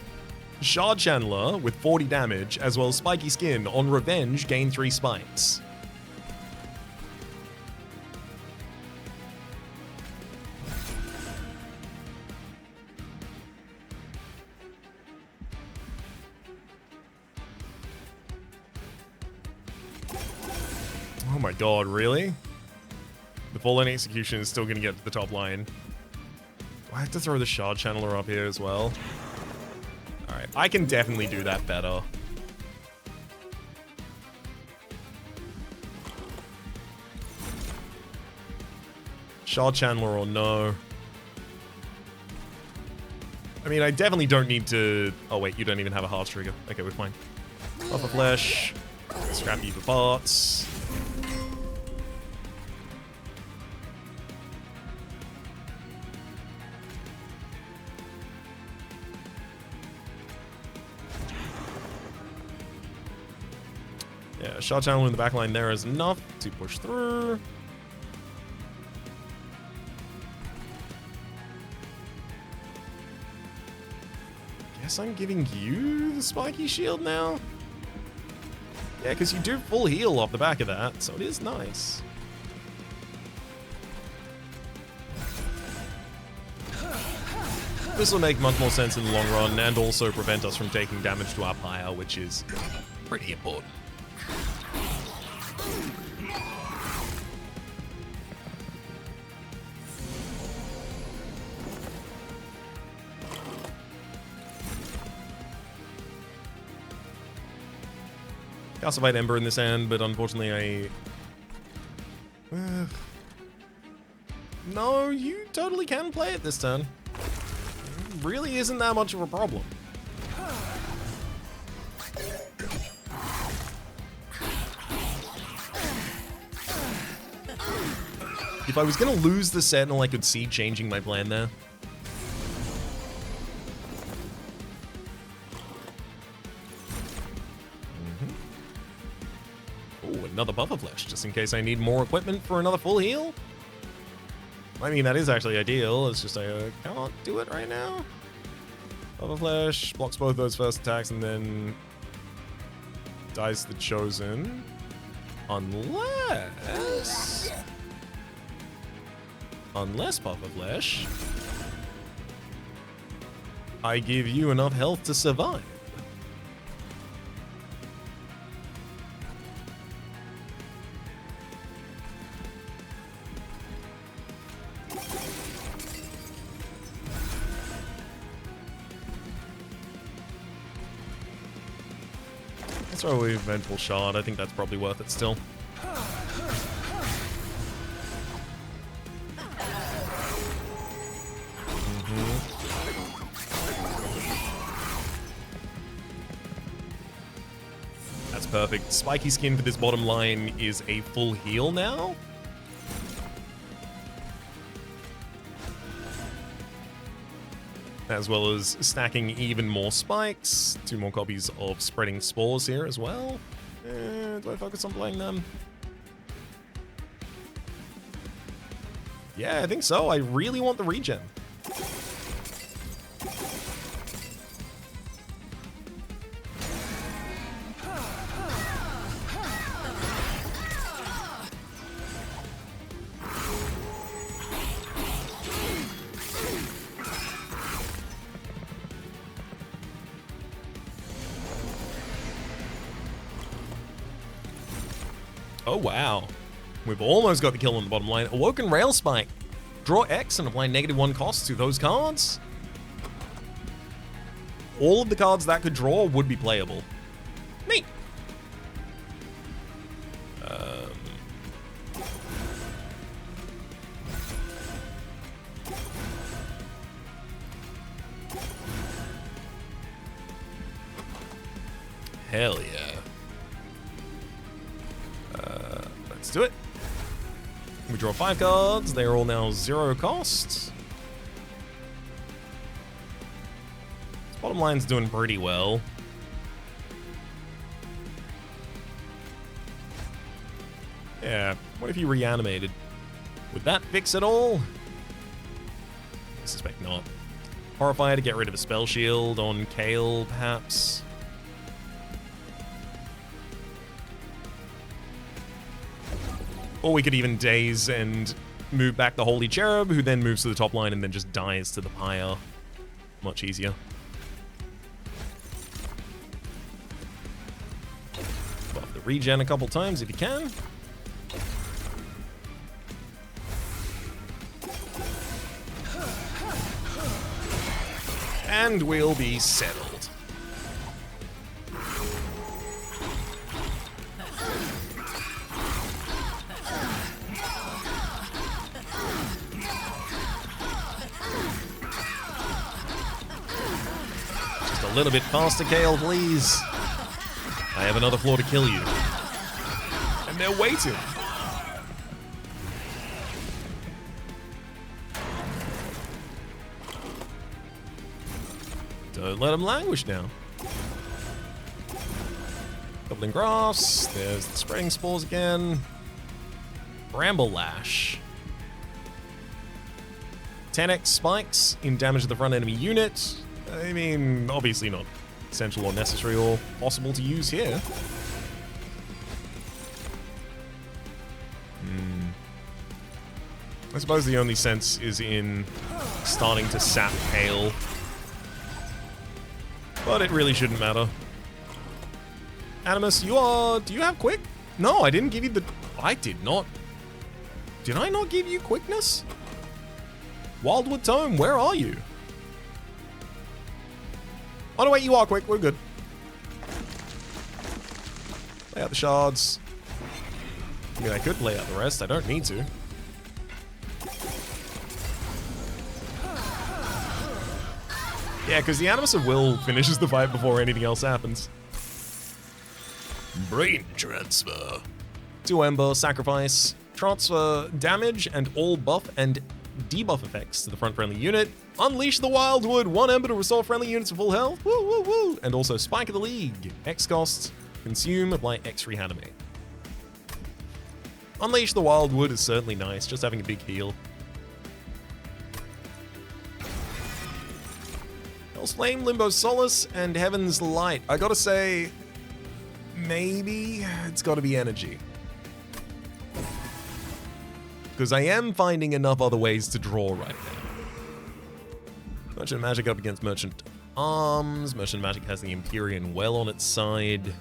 A: Shard Channeler with 40 damage, as well as Spiky Skin. On Revenge, gain 3 spikes. Oh my god, really? The Fallen Execution is still going to get to the top line. Do I have to throw the Shard Channeler up here as well? Alright, I can definitely do that better. Shard Channeler or no? I mean, I definitely don't need to... Oh wait, you don't even have a Heart Trigger. Okay, we're fine. Puff of Flesh. Scrappy for parts. Yeah, Shard Channel in the back line there is enough to push through. Guess I'm giving you the Spiky Shield now? Yeah, because you do full heal off the back of that, so it is nice. This will make much more sense in the long run, and also prevent us from taking damage to our pyre, which is pretty important. Calcified Ember in this hand, but unfortunately I... No, you totally can play it this turn. It really isn't that much of a problem. If I was gonna lose the Sentinel, I could see changing my plan there. Another Puff of Flesh, just in case I need more equipment for another full heal. I mean, that is actually ideal, it's just I can't do it right now. Puff of Flesh blocks both those first attacks and then dies the Chosen. Unless Puff of Flesh, I give you enough health to survive. Let's throw away Vengeful Shard. I think that's probably worth it still. That's perfect. Spiky Skin for this bottom line is a full heal now. As well as stacking even more spikes. 2 more copies of Spreading Spores here as well. Do I focus on playing them? Yeah, I think so. I really want the regen. Oh, wow. We've almost got the kill on the bottom line. Awoken Rail Spike. Draw X and apply -1 cost to those cards. All of the cards that could draw would be playable. Neat. Hell yeah. Let's do it. We draw 5 cards. They are all now 0 cost. Bottom line's doing pretty well. Yeah, what if you reanimated? Would that fix it all? I suspect not. Horrifier to get rid of a spell shield on Kale, perhaps. Or we could even daze and move back the Holy Cherub, who then moves to the top line and then just dies to the pyre. Much easier. Buff the regen a couple times if you can. And we'll be settled. Just a little bit faster, Kale, please. I have another floor to kill you. And they're waiting. Don't let them languish now. Goblin Grass. There's the Spreading Spores again. Bramble Lash. 10x spikes in damage to the front enemy unit. I mean, obviously not essential or necessary or possible to use here. I suppose the only sense is in starting to sap Kale. But it really shouldn't matter. Animus, do you have quick? No, I didn't give you the... I did not. Did I not give you quickness? Wildwood Tome, where are you? Oh no, wait, you are quick. We're good. Play out the shards. I mean, I could play out the rest. I don't need to. Yeah, because the Animus of Will finishes the fight before anything else happens. Brain Transfer. 2 Ember, sacrifice, transfer damage and all buff and debuff effects to the front friendly unit. Unleash the Wildwood, 1 Ember to restore friendly units to full health. Woo, woo, woo. And also Spike of the League. X cost, consume, apply X reanimate. Unleash the Wildwood is certainly nice, just having a big heal. Hell's Flame, Limbo Solace, and Heaven's Light. I gotta say, maybe it's gotta be energy. Because I am finding enough other ways to draw right now. Merchant Magic up against Merchant Arms. Merchant Magic has the Empyrean Well on its side.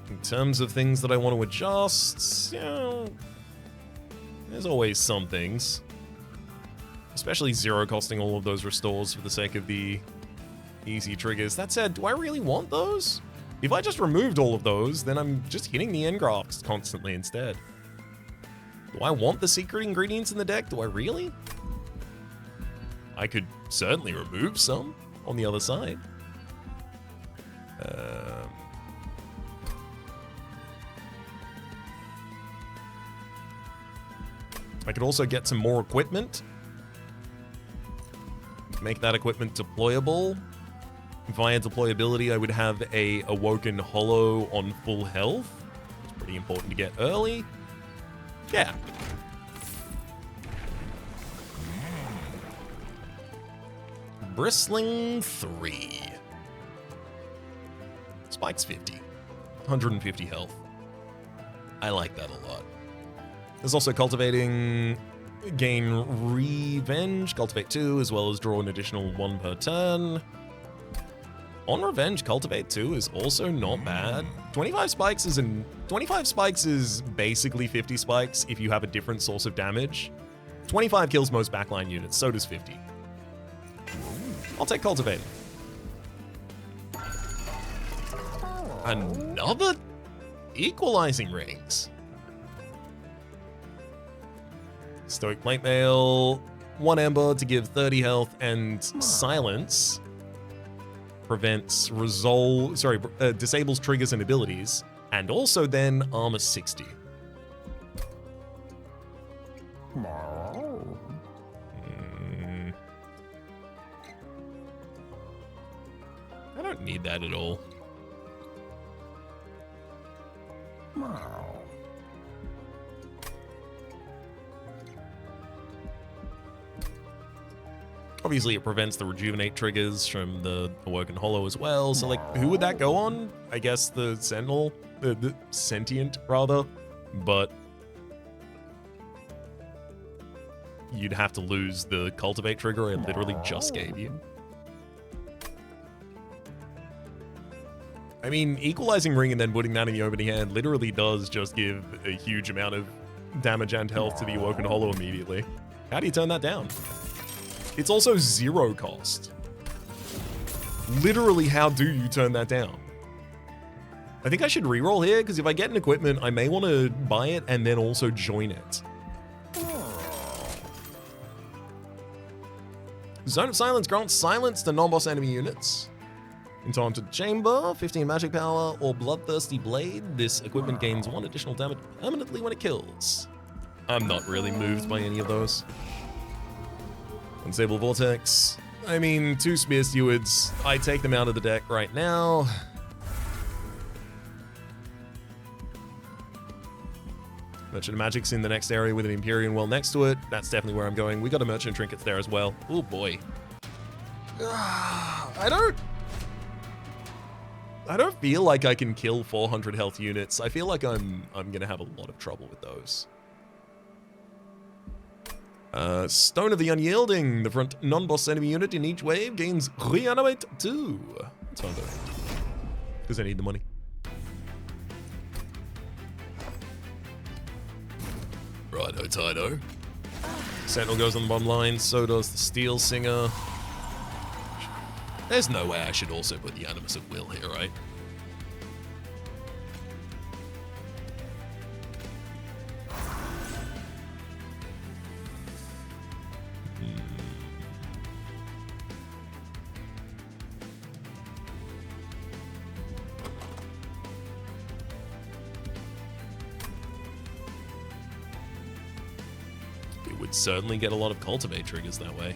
A: In terms of things that I want to adjust, you know, there's always some things. Especially zero costing all of those restores for the sake of the easy triggers. That said, do I really want those? If I just removed all of those, then I'm just hitting the engrafts constantly instead. Do I want the secret ingredients in the deck? Do I really? I could certainly remove some on the other side. I could also get some more equipment. Make that equipment deployable. Via deployability, I would have a Awoken Hollow on full health. It's pretty important to get early. Yeah. Bristling 3. Spike's 50. 150 health. I like that a lot. There's also Cultivating, gain Revenge, Cultivate 2, as well as draw an additional 1 per turn. On Revenge, Cultivate 2 is also not bad. 25 spikes is basically 50 spikes if you have a different source of damage. 25 kills most backline units, so does 50. I'll take Cultivate. Another Equalizing Rings. Stoic Plate Mail, 1 Ember to give 30 health and Silence. prevents disables triggers and abilities, and also then armor 60. I don't need that at all. Obviously, it prevents the rejuvenate triggers from the Awoken Hollow as well. So, like, who would that go on? I guess the Sentinel, the Sentient rather, but you'd have to lose the Cultivate trigger I literally just gave you. I mean, Equalizing Ring and then putting that in the opening hand literally does just give a huge amount of damage and health to the Awoken Hollow immediately. How do you turn that down? It's also 0 cost. Literally, how do you turn that down? I think I should reroll here, because if I get an equipment, I may want to buy it and then also join it. Zone of Silence grants silence to non-boss enemy units. Enchanted Chamber, 15 magic power, or Bloodthirsty Blade. This equipment gains 1 additional damage permanently when it kills. I'm not really moved by any of those. Unstable Vortex. I mean, 2 Spear Stewards. I take them out of the deck right now. Merchant of Magic's in the next area with an Empyrean Well next to it. That's definitely where I'm going. We got a Merchant of Trinkets there as well. Oh boy. I don't feel like I can kill 400 health units. I feel like I'm gonna have a lot of trouble with those. Stone of the Unyielding. The front non-boss enemy unit in each wave gains Reanimate 2. That's fine though, because I need the money. Righto-tighto. Sentinel goes on the bottom line, so does the Steel Singer. There's no way I should also put the Animus at Will here, right? It would certainly get a lot of Cultivate triggers that way.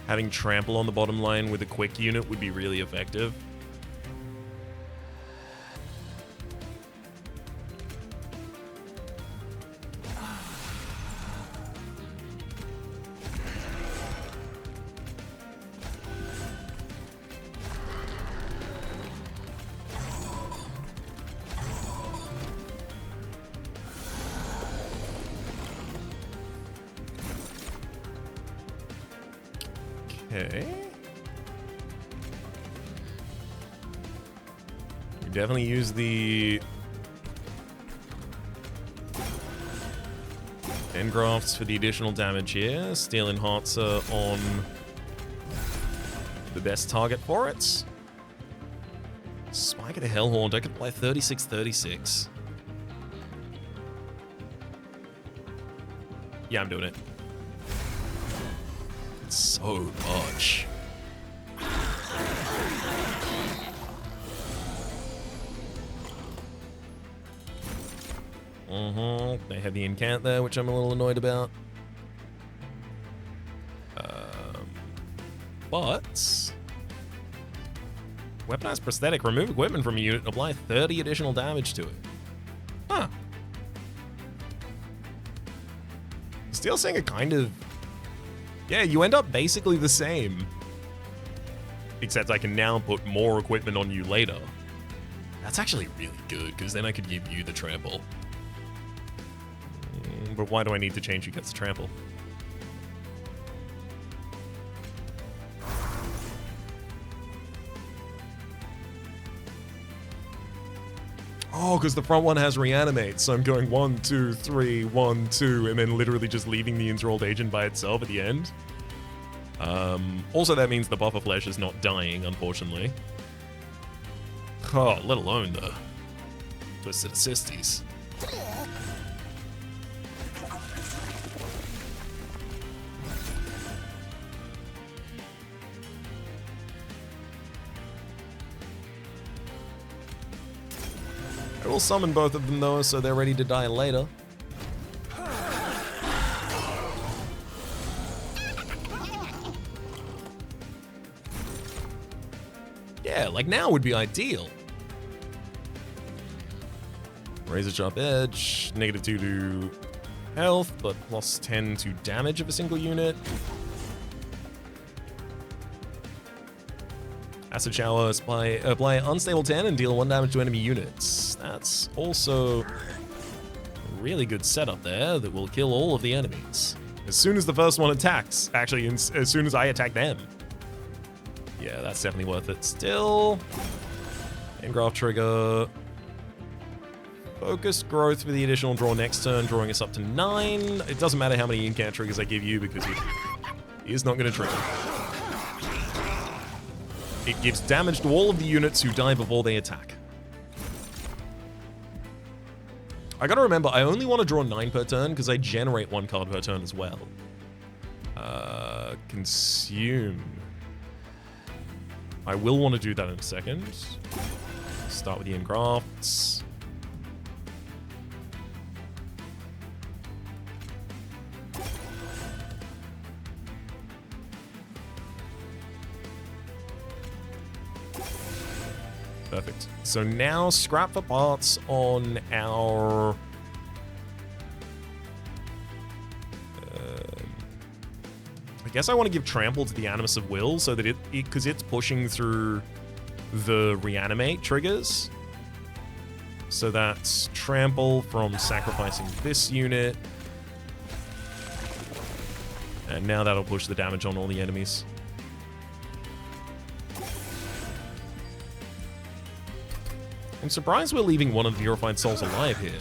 A: Having Trample on the bottom line with a quick unit would be really effective. Okay. You definitely use the Engrafts for the additional damage here. Steel Enhancer on the best target for it. Spike at a Hellhorn. I could apply 36-36. Yeah, I'm doing it. So much. They had the incant there, which I'm a little annoyed about. But weaponized prosthetic. Remove equipment from a unit and apply 30 additional damage to it. Huh. Steel Singer kind of... Yeah, you end up basically the same. Except I can now put more equipment on you later. That's actually really good, because then I could give you the trample. But why do I need to change who gets the trample? Oh, because the front one has reanimate, so I'm going 1, 2, 3, 1, 2, and then literally just leaving the enthralled agent by itself at the end. Also, that means the buffer flesh is not dying, unfortunately. Oh, let alone the Twisted Assisties. I will summon both of them though, so they're ready to die later. Yeah, like now would be ideal. Razor Sharp Edge, -2 to health, but +10 to damage of a single unit. Acid Shower, apply Unstable 10 and deal 1 damage to enemy units. That's also a really good setup there that will kill all of the enemies. As soon as the first one attacks, actually, as soon as I attack them. Yeah, that's definitely worth it. Still, Engraft Trigger. Focus Growth for the additional draw next turn, drawing us up to 9. It doesn't matter how many incant triggers I give you because he is not going to trigger. It gives damage to all of the units who die before they attack. I gotta remember, I only want to draw 9 per turn because I generate 1 card per turn as well. Consume. I will want to do that in a second. Start with the engrafts. Perfect. So now scrap for parts on our... I guess I want to give Trample to the Animus of Will so that because it's pushing through the reanimate triggers. So that's Trample from sacrificing this unit. And now that'll push the damage on all the enemies. I'm surprised we're leaving one of the Purified Souls alive here.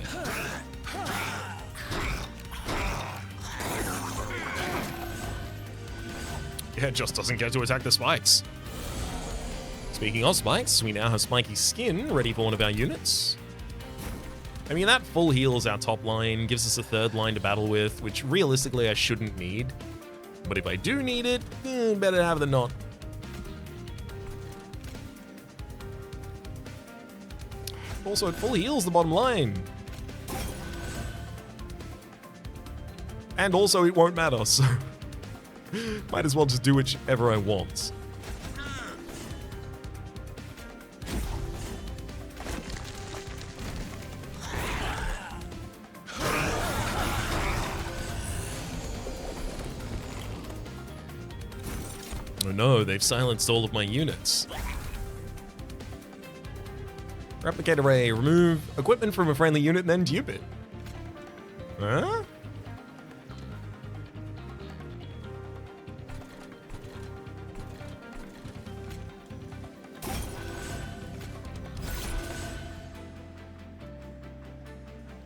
A: Yeah, it just doesn't get to attack the spikes. Speaking of spikes, we now have Spiky Skin ready for one of our units. I mean, that full heals our top line, gives us a third line to battle with, which realistically I shouldn't need. But if I do need it, better have than not. Also, it full heals the bottom line. And also, it won't matter, so... might as well just do whichever I want. Oh no, they've silenced all of my units. Replicate Array, remove equipment from a friendly unit and then dupe it. Huh?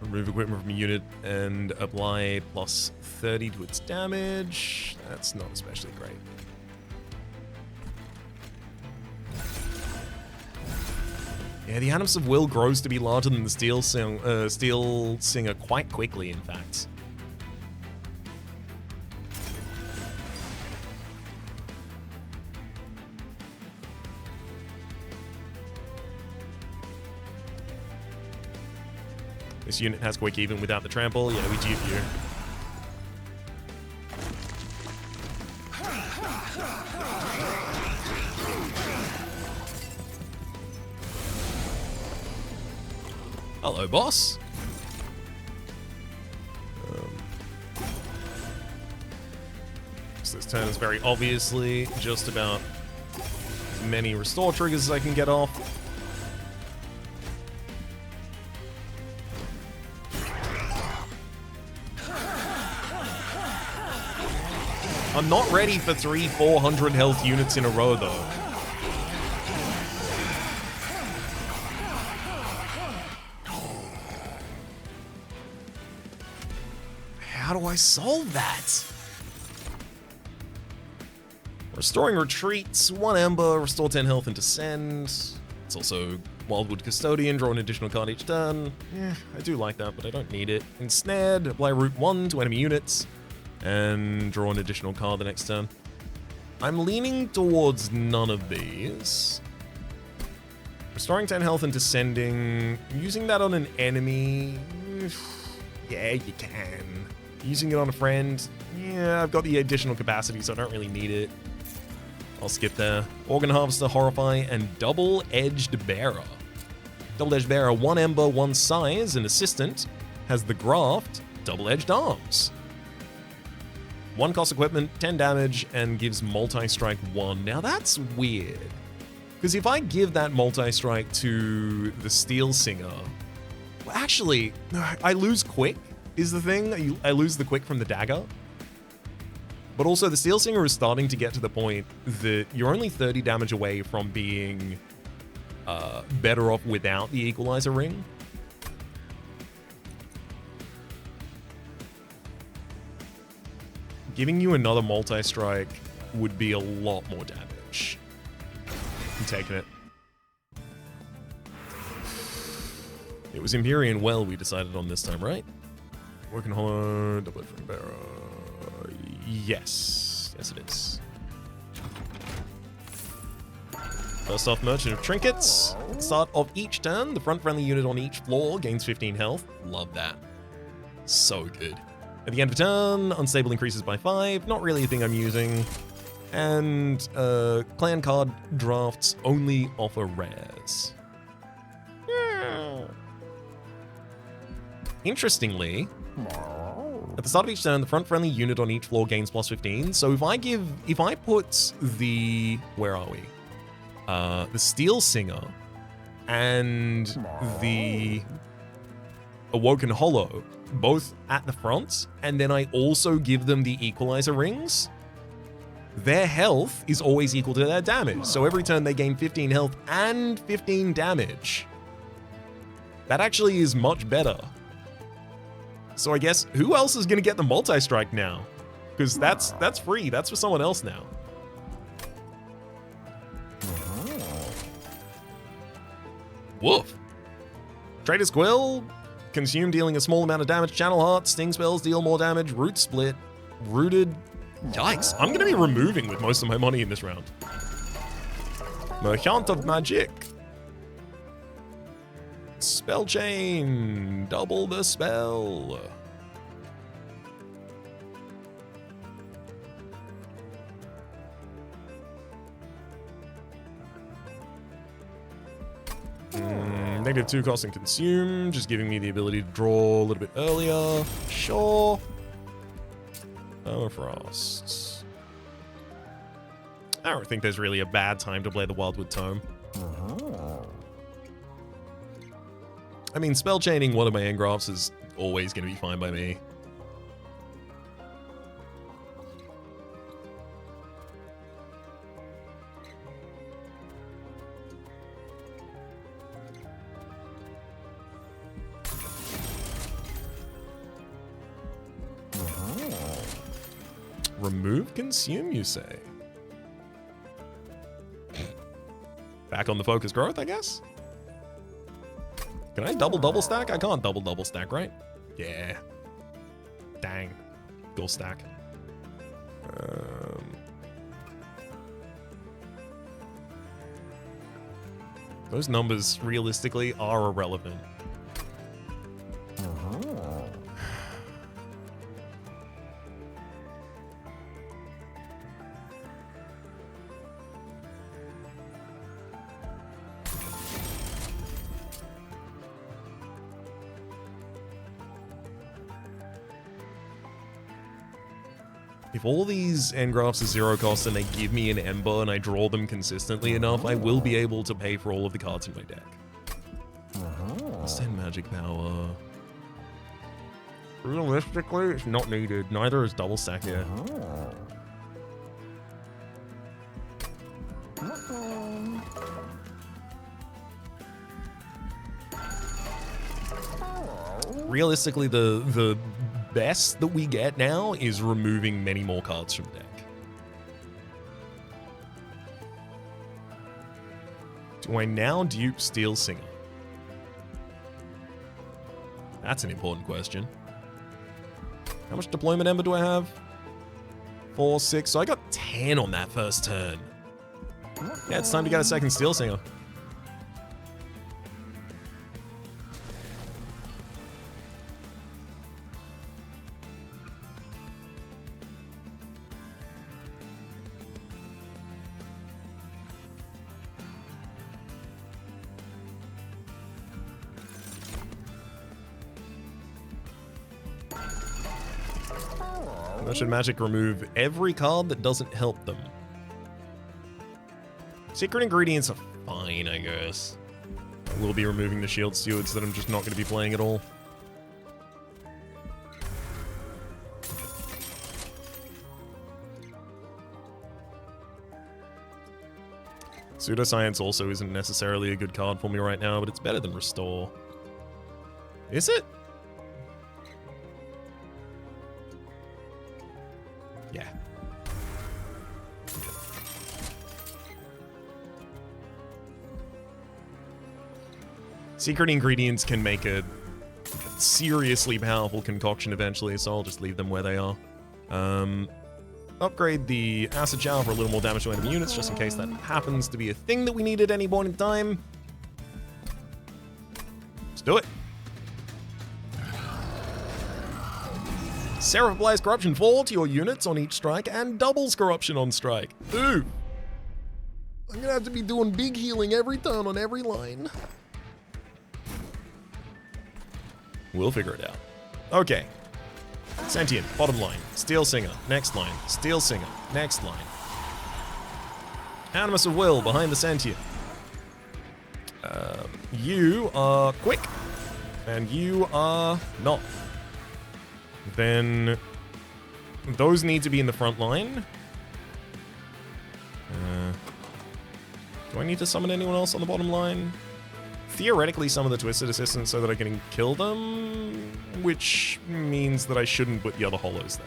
A: Remove equipment from a unit and apply +30 to its damage. That's not especially great. Yeah, the Animus of Will grows to be larger than the Steel Singer quite quickly, in fact. This unit has quick even without the trample. Yeah, we dupe you. Hello, boss. So this turn is very obviously just about as many restore triggers as I can get off. I'm not ready for 300-400 health units in a row, though. How do I solve that? Restoring retreats, 1 ember, restore 10 health and descend. It's also Wildwood Custodian, draw an additional card each turn. Yeah, I do like that, but I don't need it. Ensnared, apply Route 1 to enemy units, and draw an additional card the next turn. I'm leaning towards none of these. Restoring 10 health and descending, using that on an enemy, yeah, you can. Using it on a friend, yeah, I've got the additional capacity, so I don't really need it. I'll skip there. Organ Harvester, Horrify, and Double-Edged Bearer. Double-Edged Bearer, 1 ember, 1 size, and assistant, has the graft, Double-Edged Arms. 1 cost equipment, 10 damage, and gives multi-strike 1. Now that's weird. Because if I give that multi-strike to the Steel Singer, well, actually, I lose quick, is the thing. I lose the quick from the dagger. But also, the Steel Singer is starting to get to the point that you're only 30 damage away from being better off without the Equalizer Ring. Giving you another multi-strike would be a lot more damage. I'm taking it. It was Empyrean Well we decided on this time, right? Working Hollow, Double-Edged Ring Bearer. Yes. Yes, it is. First off, Merchant of Trinkets. At the start of each turn, the front friendly unit on each floor gains 15 health. Love that. So good. At the end of the turn, Unstable increases by 5. Not really a thing I'm using. And clan card drafts only offer rares. Interestingly, at the start of each turn, the front friendly unit on each floor gains plus 15. So if I put the, where are we? The Steel Singer and the Awoken Hollow both at the front, and then I also give them the Equalizer Rings, their health is always equal to their damage. So every turn they gain 15 health and 15 damage. That actually is much better. So I guess, who else is going to get the multi-strike now? Because that's free. That's for someone else now. Woof. Trader's Quill. Consume, dealing a small amount of damage. Channel Heart. Sting spells deal more damage. Root Split. Rooted. Yikes. I'm going to be removing with most of my money in this round. Merchant of Magic. Spell Chain. Double the spell. -2 cost and consume, just giving me the ability to draw a little bit earlier. Sure. Frost. I don't think there's really a bad time to play the Wildwood Tome. I mean, spell chaining one of my engraphs is always going to be fine by me. Remove consume, you say? Back on the focus growth, I guess? Can I double stack? I can't double stack, right? Yeah. Dang. Go stack. Those numbers realistically are irrelevant. If all these engraphs are 0 cost and they give me an Ember and I draw them consistently enough, I will be able to pay for all of the cards in my deck. Send magic power. Realistically, it's not needed. Neither is double stack here. Realistically, the best that we get now is removing many more cards from the deck. Do I now dupe Steel Singer? That's an important question. How much Deployment Ember do I have? 4, 6. So I got 10 on that first turn. Yeah, it's time to get a second Steel Singer. Should Magic remove every card that doesn't help them? Secret Ingredients are fine, I guess. I will be removing the Shield Stewards that I'm just not going to be playing at all. Pseudoscience also isn't necessarily a good card for me right now, but it's better than Restore. Is it? Yeah. Secret Ingredients can make a seriously powerful concoction eventually, so I'll just leave them where they are. Upgrade the Acid Shower for a little more damage to enemy units, just in case that happens to be a thing that we need at any point in time. Let's do it. Seraph applies Corruption 4 to your units on each strike and doubles Corruption on strike. Ooh. I'm gonna have to be doing big healing every turn on every line. We'll figure it out. Okay. Sentient, bottom line. Steel Singer, next line. Steel Singer, next line. Animus of Will, behind the Sentient. You are quick, and you are not. Then those need to be in the front line. Do I need to summon anyone else on the bottom line? Theoretically, summon the Twisted Assistants so that I can kill them, which means that I shouldn't put the other hollows there.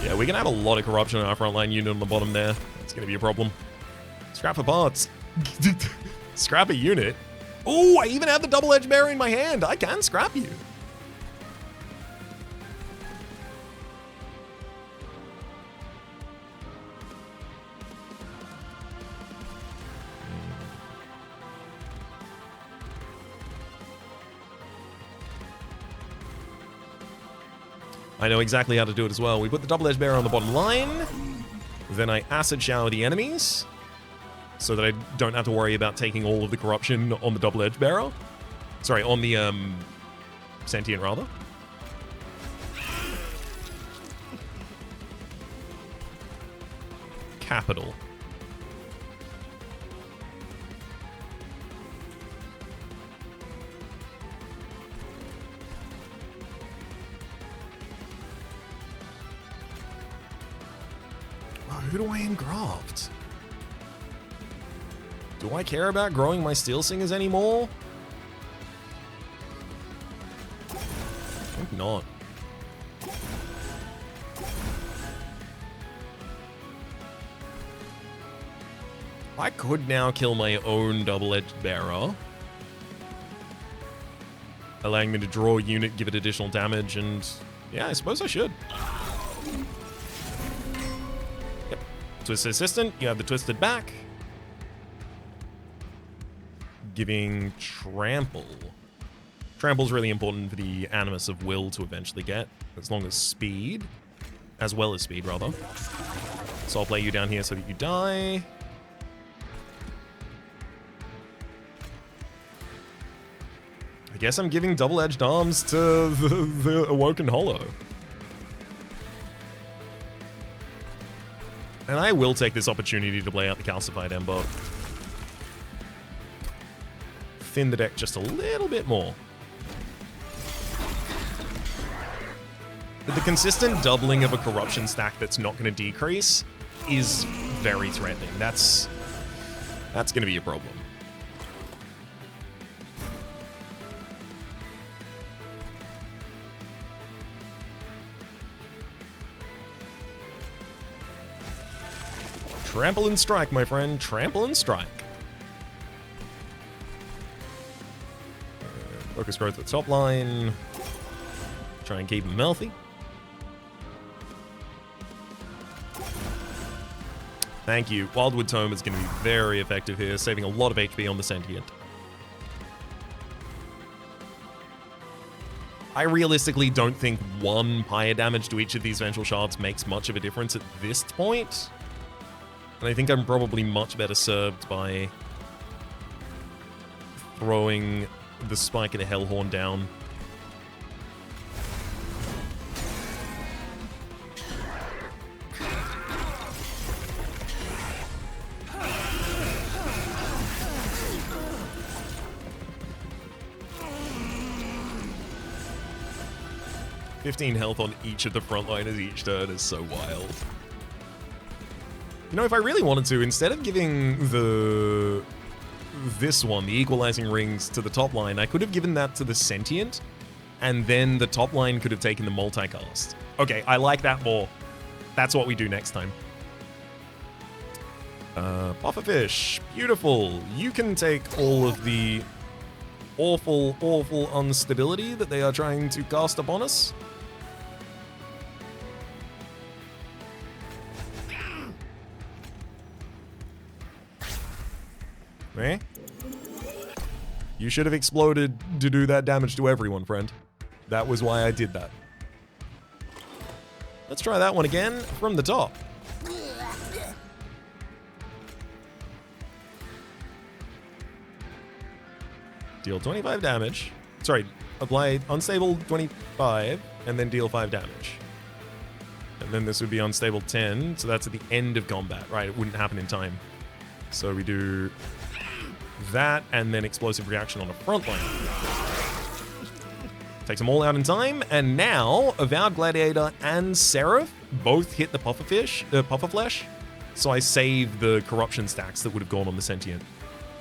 A: Yeah, we're gonna have a lot of corruption in our frontline unit on the bottom there. It's gonna be a problem. Scrap for parts. Scrap a unit. Oh, I even have the double-edged barrier in my hand. I can scrap you. I know exactly how to do it as well. We put the double-edged barrier on the bottom line. Then I Acid Shower the enemies, so that I don't have to worry about taking all of the corruption on the double-edged barrel. Sorry, on the, Sentient, rather. Capital. Who do I engraft? Do I care about growing my Steel Singers anymore? I think not. I could now kill my own double-edged bearer, allowing me to draw a unit, give it additional damage, and yeah, I suppose I should. Yep. Twisted Assistant, you have the Twisted back. Giving Trample. Trample's really important for the Animus of Will to eventually get, as long as speed, as well as speed, rather. So I'll play you down here so that you die. I guess I'm giving double-edged arms to the Awoken Hollow. And I will take this opportunity to play out the Calcified Ember. Thin the deck just a little bit more. But the consistent doubling of a corruption stack that's not going to decrease is very threatening. That's going to be a problem. Trample and strike, my friend. Trample and strike. Focus growth at top line. Try and keep him healthy. Thank you. Wildwood Tome is going to be very effective here, saving a lot of HP on the Sentient. I realistically don't think 1 Pyre damage to each of these Vengeful Shards makes much of a difference at this point. And I think I'm probably much better served by throwing the Spike of the Hellhorn down. $15 health on each of the frontliners each turn is so wild. You know, if I really wanted to, instead of giving this one, the Equalizing Rings, to the top line, I could have given that to the Sentient, and then the top line could have taken the multicast. Okay, I like that more. That's what we do next time. Pufferfish, beautiful. You can take all of the awful, awful instability that they are trying to cast upon us. Eh? You should have exploded to do that damage to everyone, friend. That was why I did that. Let's try that one again from the top. Deal 25 damage. Sorry, apply unstable 25 and then deal 5 damage. And then this would be unstable 10, so that's at the end of combat, right? It wouldn't happen in time. So we do that, and then explosive reaction on the front line. Takes them all out in time, and now Avowed Gladiator and Seraph both hit the Pufferflesh, so I save the corruption stacks that would have gone on the Sentient.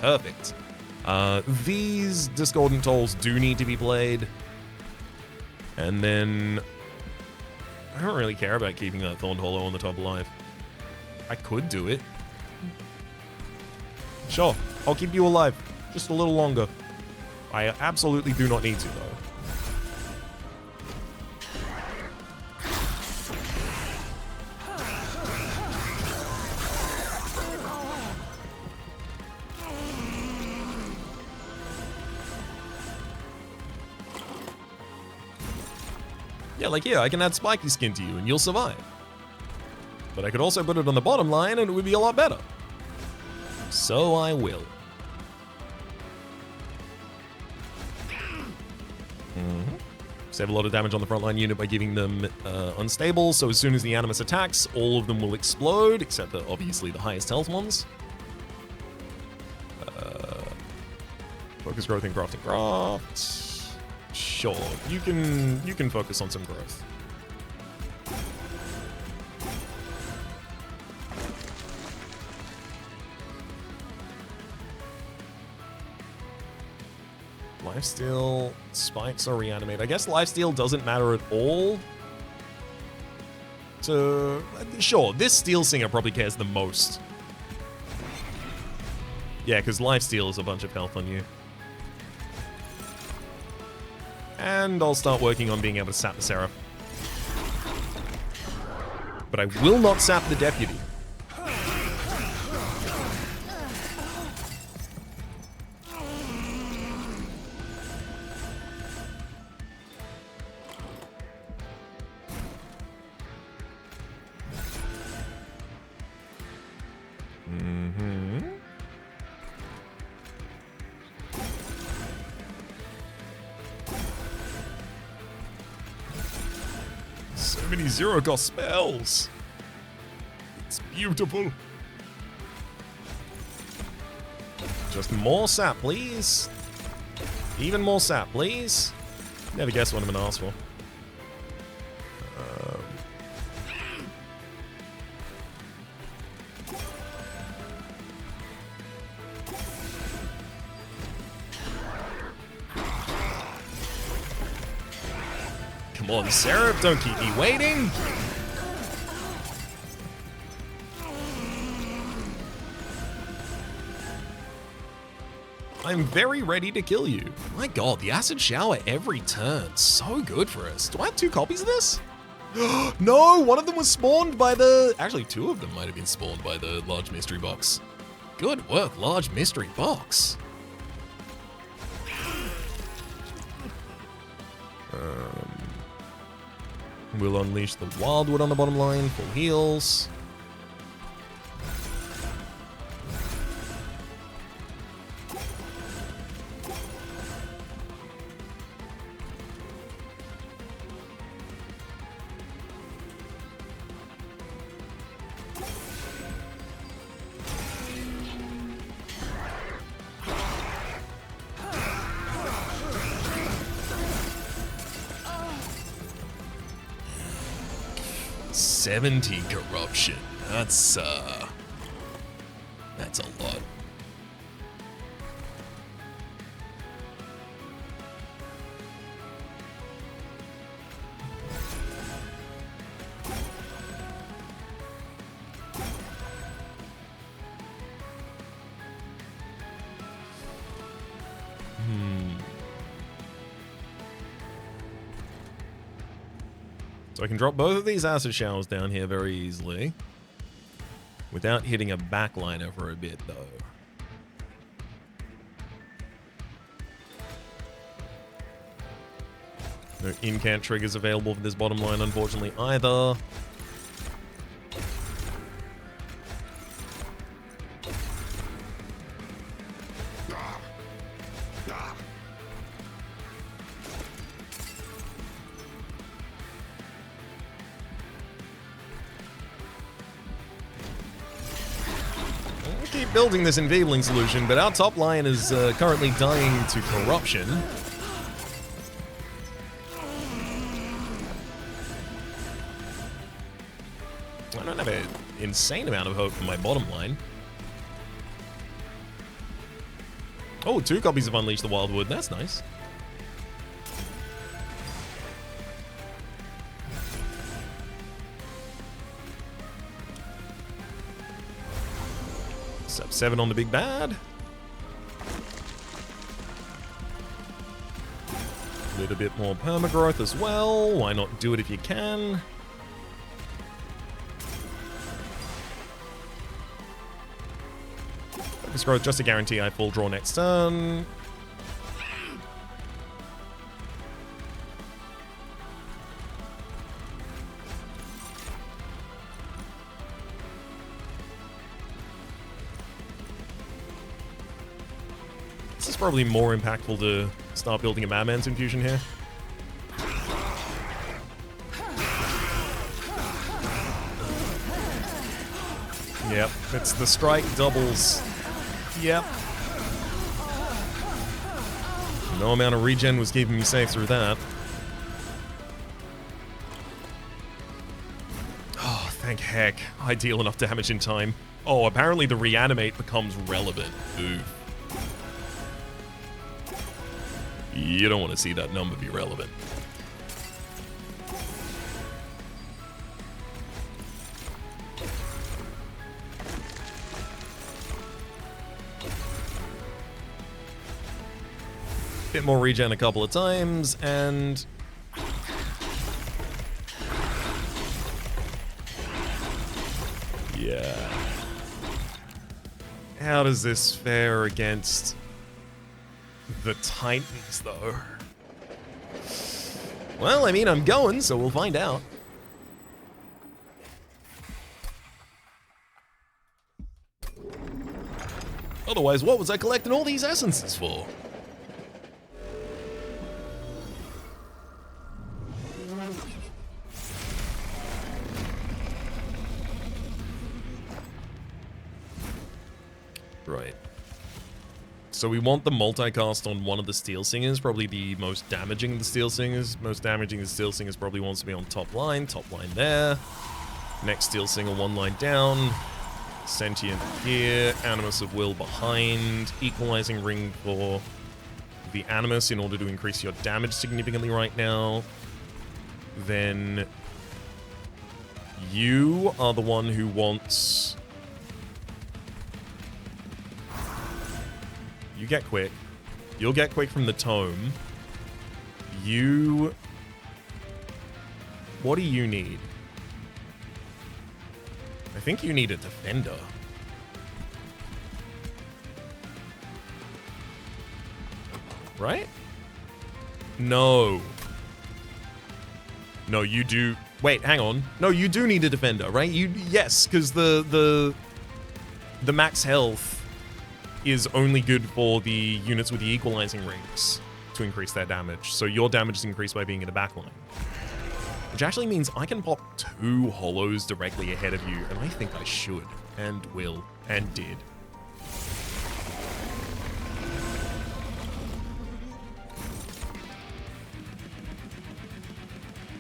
A: Perfect. These Discordant Tolls do need to be played, and then I don't really care about keeping that Thorned Hollow on the top alive. I could do it. Sure, I'll keep you alive. Just a little longer. I absolutely do not need to, though. Yeah, like here, I can add Spiky Skin to you and you'll survive. But I could also put it on the bottom line and it would be a lot better. So I will. Save a lot of damage on the frontline unit by giving them unstable, so as soon as the Animus attacks, all of them will explode, except for obviously the highest health ones. Focus growth and craft and craft. Sure, you can focus on some growth. Lifesteal, spikes, or reanimate. I guess lifesteal doesn't matter at all. Sure, this Steel Singer probably cares the most. Yeah, because lifesteal is a bunch of health on you. And I'll start working on being able to sap the Seraph. But I will not sap the Deputy. Zero cost spells. It's beautiful. Just more sap, please. Even more sap, please. Never guess what I'm gonna ask for. Come on, Seraph, don't keep me waiting. I'm very ready to kill you. My god, the acid shower every turn. So good for us. Do I have 2 copies of this? No, one of them was spawned by the... Actually, 2 of them might have been spawned by the large mystery box. Good work, large mystery box. We'll unleash the Wildwood on the bottom line, full heals. $70 corruption. That's a lot. So I can drop both of these acid showers down here very easily. Without hitting a backliner for a bit, though. No incant triggers available for this bottom line, unfortunately, either. Keep building this enfeebling solution, but our top line is currently dying to corruption. I don't have an insane amount of hope for my bottom line. Oh, 2 copies of Unleash the Wildwood. That's nice. Sub 7 on the big bad. A little bit more permagrowth as well. Why not do it if you can? Focus growth just to guarantee I full draw next turn. This is probably more impactful to start building a Madman's Infusion here. Yep, it's the strike doubles. Yep. No amount of regen was keeping me safe through that. Oh, thank heck. I deal enough damage in time. Oh, apparently the reanimate becomes relevant. Ooh. You don't want to see that number be relevant. Bit more regen a couple of times, and... yeah. How does this fare against the Titans, though? Well, I mean, I'm going, so we'll find out. Otherwise, what was I collecting all these essences for? Right. So we want the multicast on one of the Steel Singers, probably the most damaging of the Steel Singers. Most damaging of the Steel Singers probably wants to be on top line there. Next Steel Singer, 1 line down. Sentient here, Animus of Will behind. Equalizing ring for the Animus in order to increase your damage significantly right now. Then you are the one who wants... get quick. You'll get quick from the tome. You... What do you need? I think you need a defender. Right? No. No, you do... Wait, hang on. No, you do need a defender, right? Yes, because the max health is only good for the units with the equalizing rings to increase their damage. So your damage is increased by being in the backline. Which actually means I can pop 2 hollows directly ahead of you, and I think I should, and will, and did.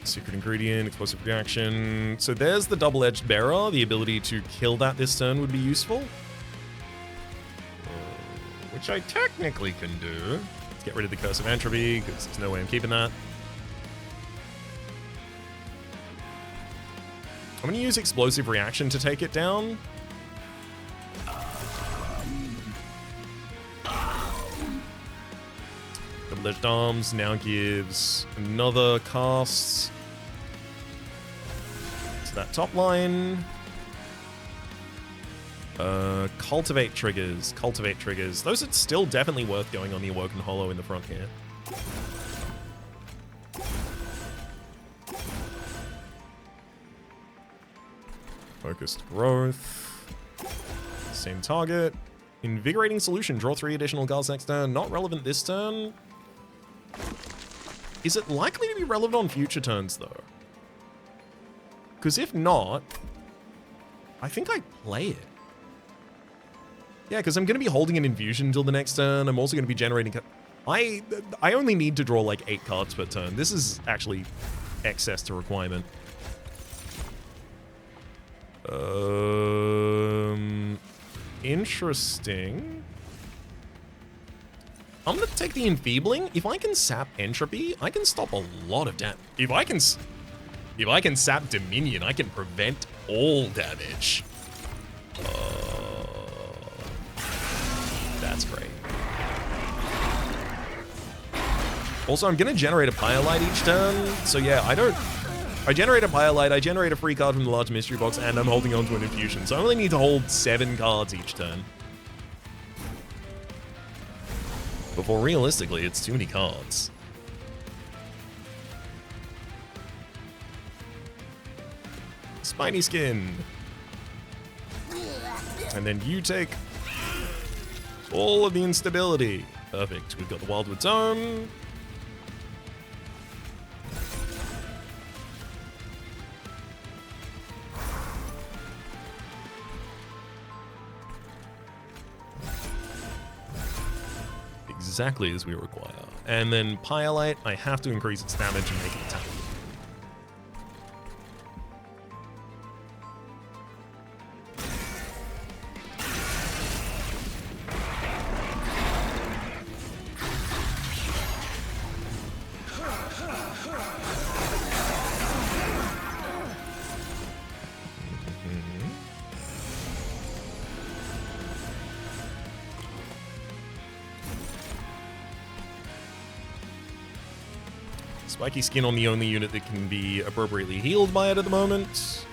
A: Secret ingredient, explosive reaction. So there's the double-edged bearer. The ability to kill that this turn would be useful. Which I technically can do. Let's get rid of the Curse of Entropy, because there's no way I'm keeping that. I'm going to use explosive reaction to take it down. Double-edged arms now gives another cast to that top line. Cultivate triggers. Cultivate triggers. Those are still definitely worth going on the Awoken Hollow in the front here. Focused growth. Same target. Invigorating solution. Draw 3 additional cards next turn. Not relevant this turn. Is it likely to be relevant on future turns, though? Because if not, I think I play it. Yeah, because I'm going to be holding an infusion until the next turn. I'm also going to be generating... I only need to draw like 8 cards per turn. This is actually excess to requirement. Interesting. I'm going to take the Enfeebling. If I can sap Entropy, I can stop a lot of damage. If I can sap Dominion, I can prevent all damage. That's great. Also, I'm going to generate a Pyrelite each turn. So yeah, I generate a Pyrelite, I generate a free card from the large mystery box, and I'm holding on to an infusion. So I only need to hold 7 cards each turn. Before realistically, it's too many cards. Spiny Skin. And then you take all of the instability. Perfect. We've got the Wildwood Tome. Exactly as we require. And then Pyrelite, I have to increase its damage and make it attack. Spiky Skin on the only unit that can be appropriately healed by it at the moment.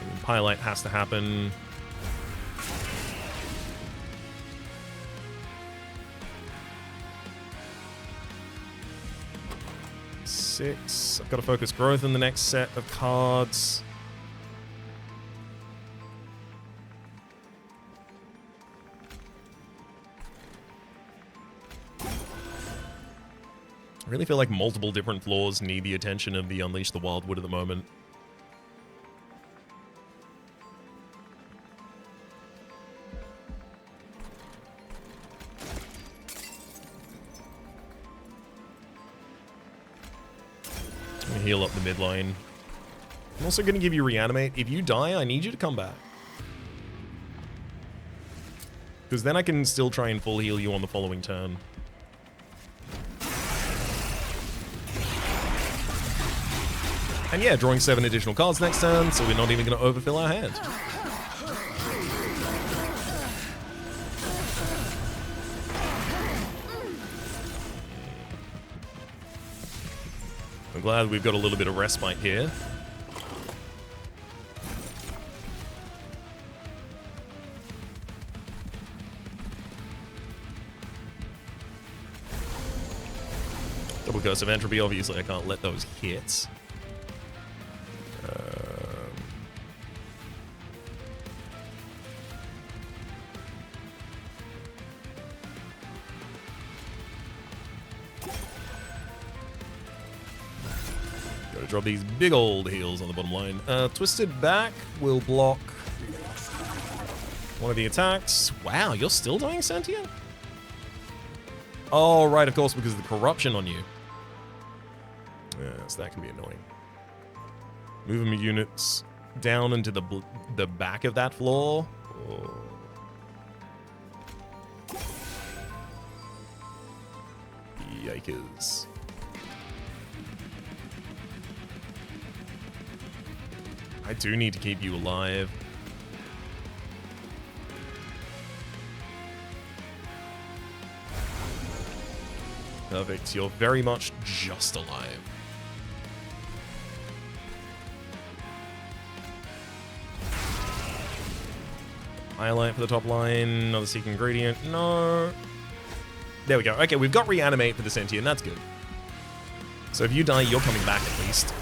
A: And Pyrelite has to happen. Six. I've got to focus growth in the next set of cards. I really feel like multiple different floors need the attention of the Unleash the Wildwood at the moment. I'm gonna heal up the midline. I'm also gonna give you Reanimate. If you die, I need you to come back. Because then I can still try and full heal you on the following turn. And yeah, drawing 7 additional cards next turn, so we're not even going to overfill our hand. glad we've got a little bit of respite here. Double Curse of Entropy, obviously I can't let those hit. Gotta drop these big old heals on the bottom line. Twisted Back will block one of the attacks. Wow, you're still dying sentient? Oh, right, of course, because of the corruption on you. Yeah, so that can be annoying. Moving the units down into the back of that floor. Oh. Yikers. I do need to keep you alive. Perfect, you're very much just alive. Highlight for the top line, another secret ingredient, no. There we go, okay, we've got reanimate for the sentient, that's good. So if you die, you're coming back at least.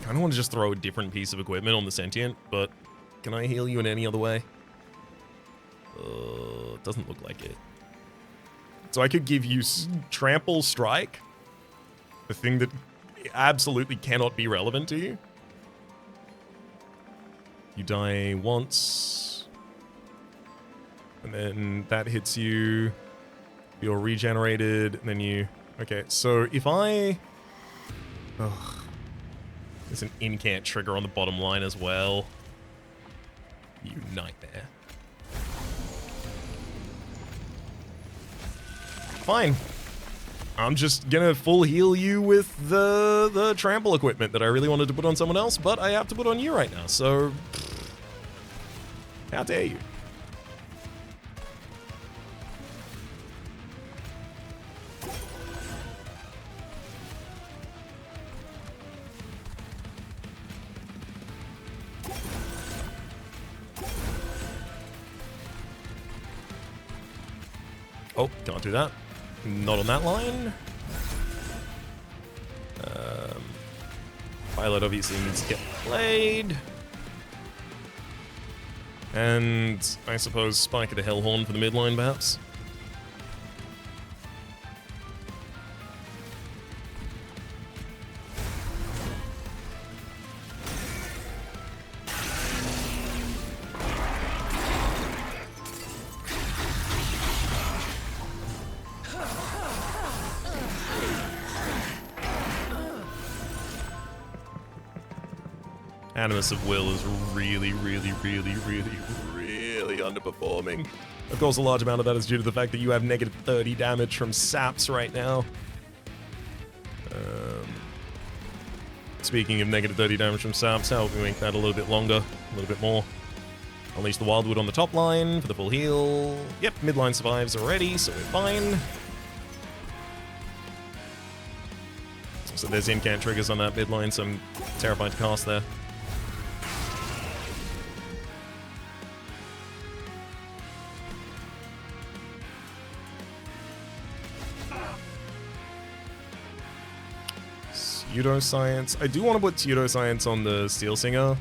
A: I don't want to just throw a different piece of equipment on the sentient, but can I heal you in any other way? Doesn't look like it. So I could give you Trample Strike, the thing that absolutely cannot be relevant to you. You die once, and then that hits you. You're regenerated, and then you... Okay, so if I... Ugh. There's an incant trigger on the bottom line as well. You nightmare. Fine. I'm just gonna full heal you with the trample equipment that I really wanted to put on someone else, but I have to put on you right now, so... How dare you? Oh, can't do that. Not on that line. Pilot obviously needs to get played. And I suppose Spike of the Hellhorn for the midline, perhaps. Animus of Will is really underperforming. Of course, a large amount of that is due to the fact that you have negative 30 damage from saps right now. Speaking of negative 30 damage from saps, how can we make that a little bit longer, a little bit more? Unleash the Wildwood on the top line for the full heal. Yep, midline survives already, so we're fine. So there's incant triggers on that midline, so I'm terrified to cast there. Pseudoscience. I do want to put Pseudoscience on the Steel Singer.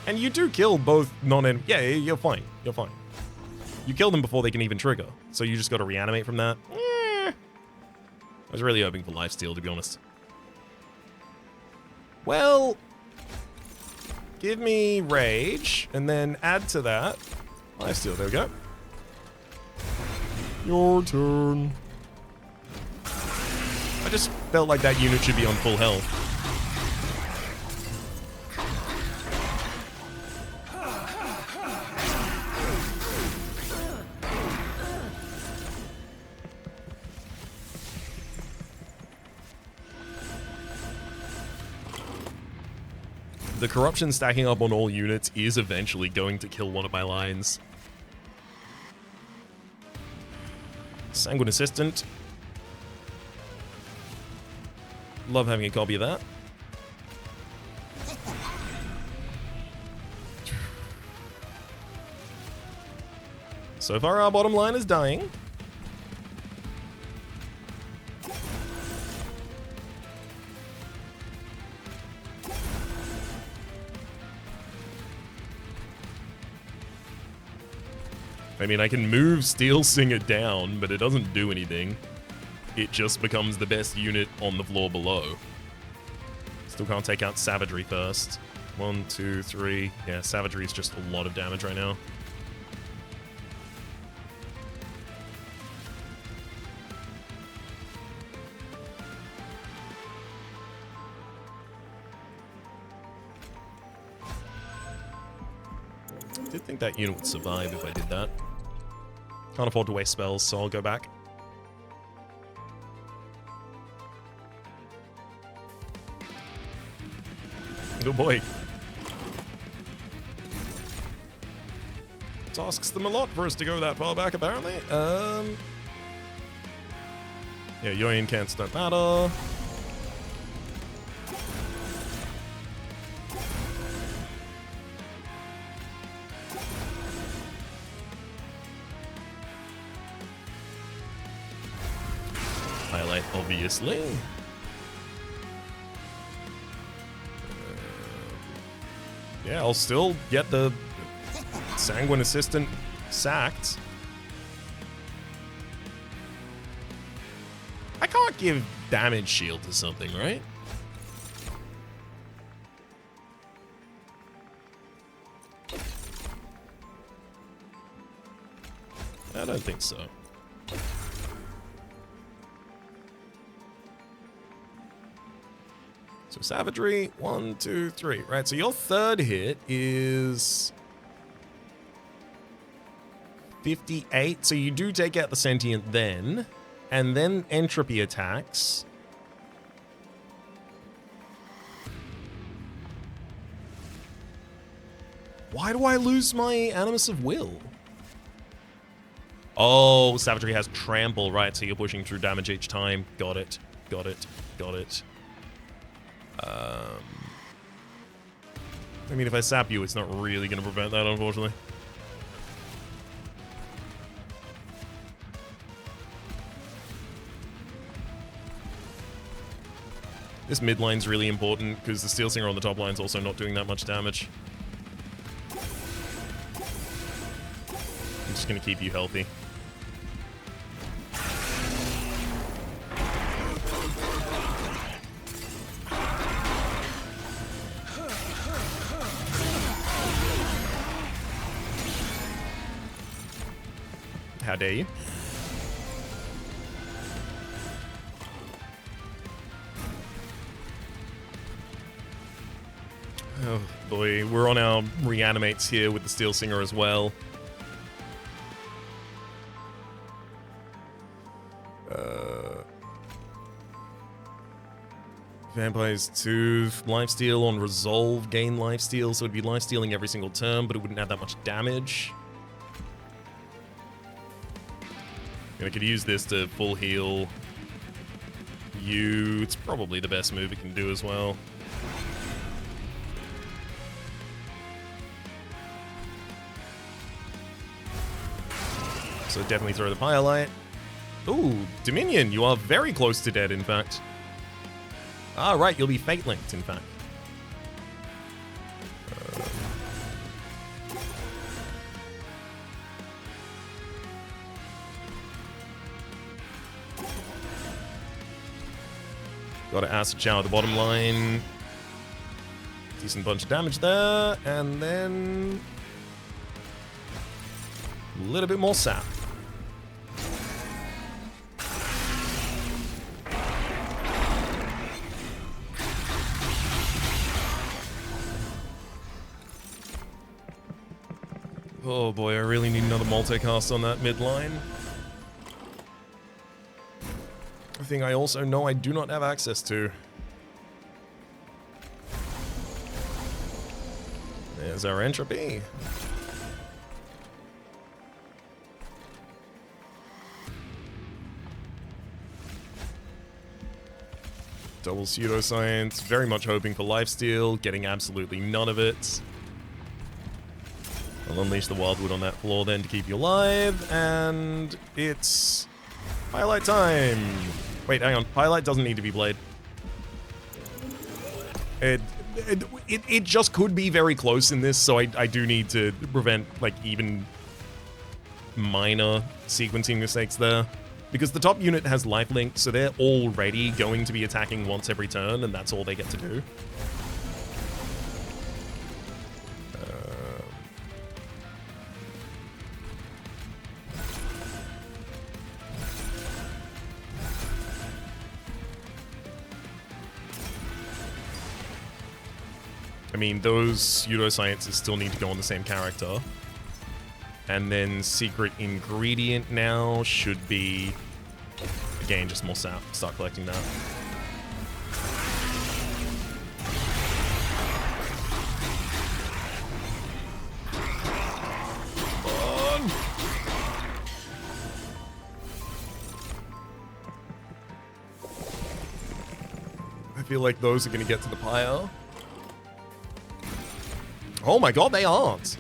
A: And you do kill both non-enemy... Yeah, you're fine. You're fine. You kill them before they can even trigger. So you just got to reanimate from that. I was really hoping for lifesteal, to be honest. Well... Give me Rage, and then add to that... Lifesteal, there we go. Your turn. I just felt like that unit should be on full health. The corruption stacking up on all units is eventually going to kill one of my lines. Sanguine Assistant. Love having a copy of that. So far, our bottom line is dying. I mean, I can move Steel Singer down, but it doesn't do anything. It just becomes the best unit on the floor below. Still can't take out Savagery first. 1, 2, 3. Yeah, Savagery is just a lot of damage right now. I did think that unit would survive if I did that. Can't afford to waste spells, so I'll go back. Good boy. Tasks them a lot for us to go that far back, apparently. Yeah, Yoyin can't don't matter. Highlight, obviously. Yeah, I'll still get the Sanguine Assistant sacked. I can't give damage shield to something, right? I don't think so. So Savagery, 1, 2, 3. Right, so your third hit is 58. So you do take out the Sentient then. And then Entropy attacks. Why do I lose my Animus of Will? Oh, Savagery has Trample, right, so you're pushing through damage each time. Got it, got it, got it. I mean, if I sap you, it's not really going to prevent that, unfortunately. This mid line's really important, because the Steel Singer on the top line's also not doing that much damage. I'm just going to keep you healthy. How dare you? Oh boy, we're on our reanimates here with the Steel Singer as well. Vampire's Tooth, lifesteal on Resolve, gain lifesteal, so it'd be lifestealing every single turn, but it wouldn't have that much damage. And I could use this to full heal you. It's probably the best move it can do as well. So definitely throw the Firelight. Ooh, Dominion, you are very close to dead, in fact. Ah, right, you'll be Fate Linked, in fact. Got to Acid Shower the bottom line. Decent bunch of damage there, and then a little bit more sap. Oh boy, I really need another multicast on that midline. A thing I also know I do not have access to. There's our Entropy. Double pseudoscience, very much hoping for lifesteal, getting absolutely none of it. I'll unleash the wildwood on that floor then to keep you alive, and it's highlight time. Wait, hang on. Highlight doesn't need to be played. It just could be very close in this, so I do need to prevent like even minor sequencing mistakes there. Because the top unit has lifelink, so they're already going to be attacking once every turn, and that's all they get to do. I mean, those pseudosciences still need to go on the same character. And then secret ingredient now should be, again, just more sap. Start collecting that. Come on. I feel like those are going to get to the pyre. Oh my god, they aren't.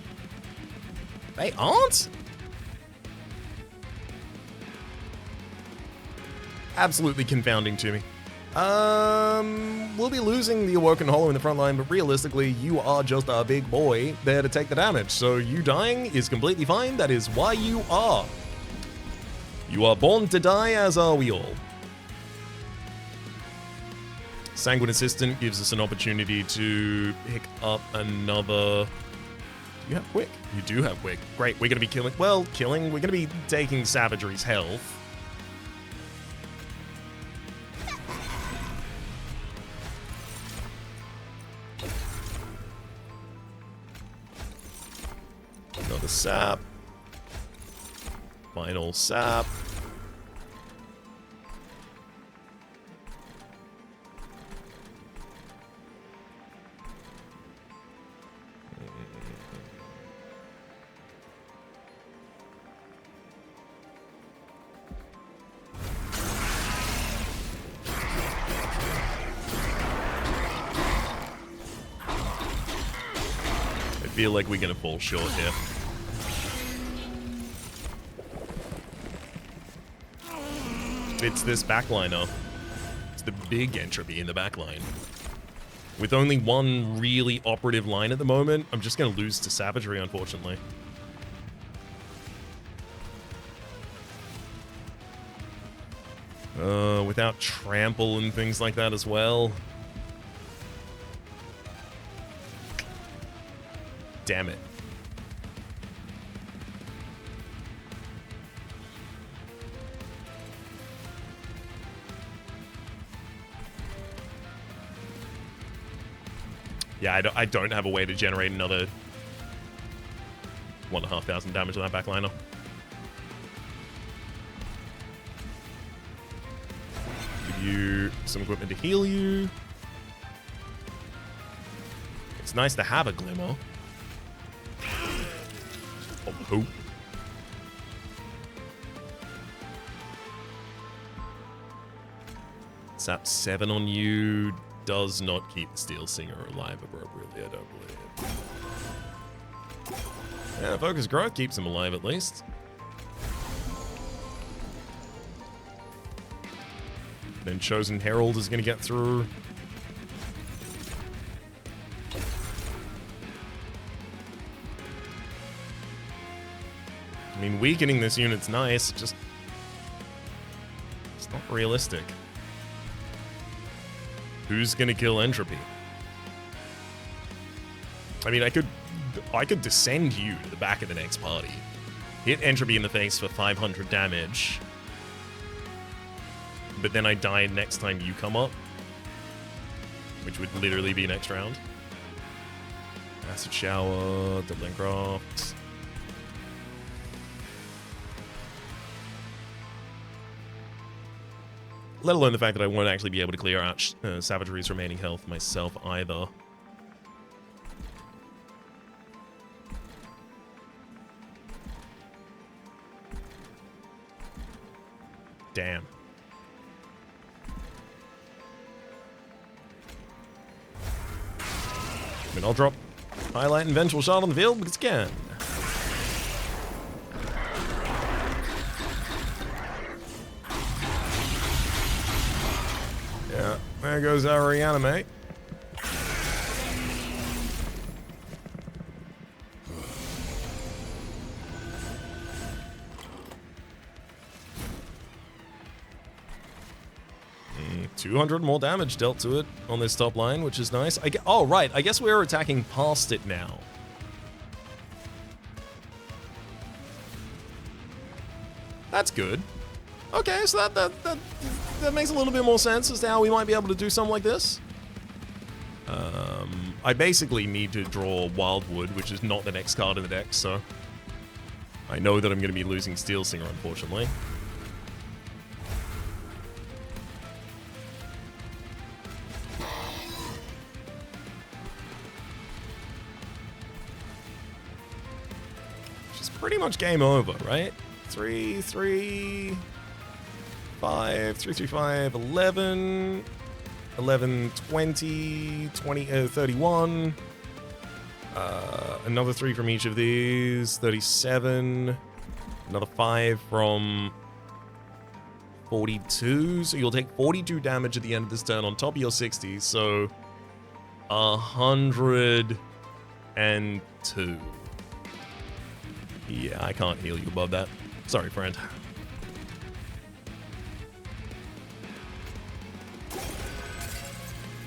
A: They aren't? Absolutely confounding to me. We'll be losing the Awoken Hollow in the front line, but realistically, you are just a big boy there to take the damage. So you dying is completely fine. That is why you are. You are born to die, as are we all. Sanguine Assistant gives us an opportunity to pick up another... You have Quick? You do have Quick. Great, we're going to be killing... Well, killing. We're going to be taking Savagery's health. Another sap. Final sap. I feel like we're gonna fall short here. It's this backliner. It's the big Entropy in the backline. With only one really operative line at the moment, I'm just gonna lose to Savagery, unfortunately. Without trample and things like that as well. Damn it. Yeah, I don't have a way to generate another 1,500 damage on that backliner. Give you some equipment to heal you. It's nice to have a glimmer. Of hope. Sap 7 on you does not keep the Steel Singer alive appropriately, I don't believe. Yeah, Focus Growth keeps him alive at least. Then Chosen Herald is going to get through. I mean, weakening this unit's nice, just... it's not realistic. Who's gonna kill Entropy? I mean, I could descend you to the back of the next party. Hit Entropy in the face for 500 damage. But then I die next time you come up. Which would literally be next round. Acid Shower, Doubling Croft. Let alone the fact that I won't actually be able to clear out Savagery's remaining health myself either. Damn. I mean, I'll drop Highlight and Vengeful Shard on the field because I can. Yeah, there goes our reanimate. Mm, 200 more damage dealt to it on this top line, which is nice. Oh, right. I guess we're attacking past it now. That's good. Okay, so that makes a little bit more sense as to how we might be able to do something like this. I basically need to draw Wildwood, which is not the next card in the deck, so I know that I'm going to be losing Steel Singer, unfortunately. Which is pretty much game over, right? 3, 3, 5, 3, 3, 5, 11, 11, 20, 20, 31. Another 3 from each of these, 37. Another 5 from 42. So you'll take 42 damage at the end of this turn on top of your 60. So 102. Yeah, I can't heal you above that. Sorry, friend.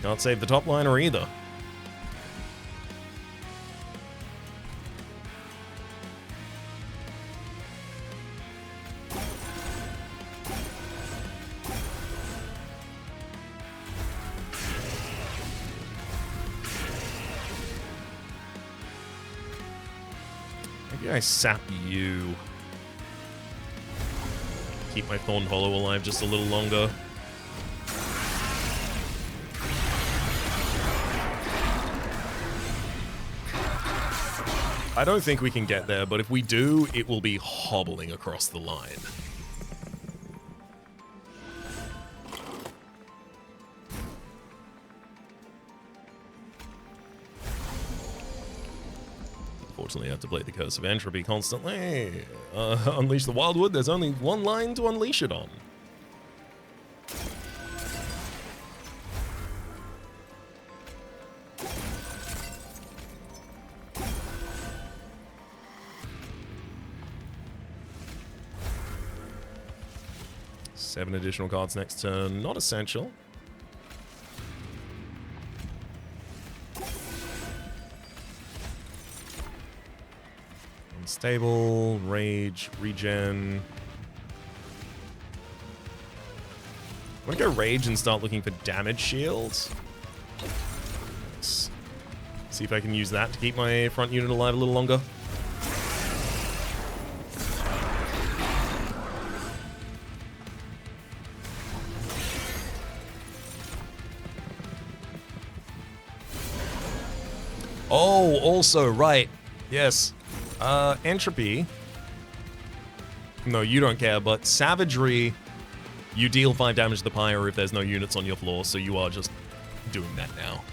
A: Can't save the top liner either. Maybe I sap you. Keep my Thorn Hollow alive just a little longer. I don't think we can get there, but if we do, it will be hobbling across the line. Unfortunately, I have to play the Curse of Entropy constantly. Unleash the Wildwood, there's only one line to unleash it on. Seven additional cards next turn, not essential. Unstable, Rage, Regen. I'm gonna go Rage and start looking for damage shields. Let's see if I can use that to keep my front unit alive a little longer. Oh, also, right. Yes. Entropy. No, you don't care, but Savagery, you deal 5 damage to the Pyre if there's no units on your floor, so you are just doing that now.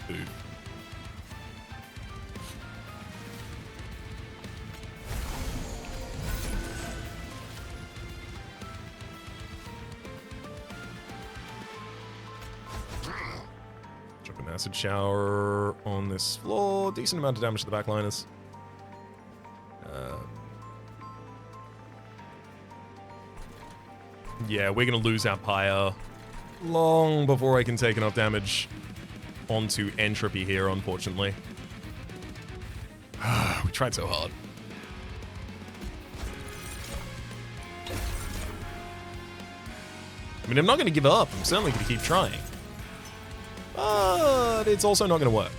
A: Boo. Acid Shower on this floor. Decent amount of damage to the backliners. Yeah, we're going to lose our Pyre long before I can take enough damage onto Entropy here, unfortunately. We tried so hard. I mean, I'm not going to give up. I'm certainly going to keep trying. But it's also not going to work.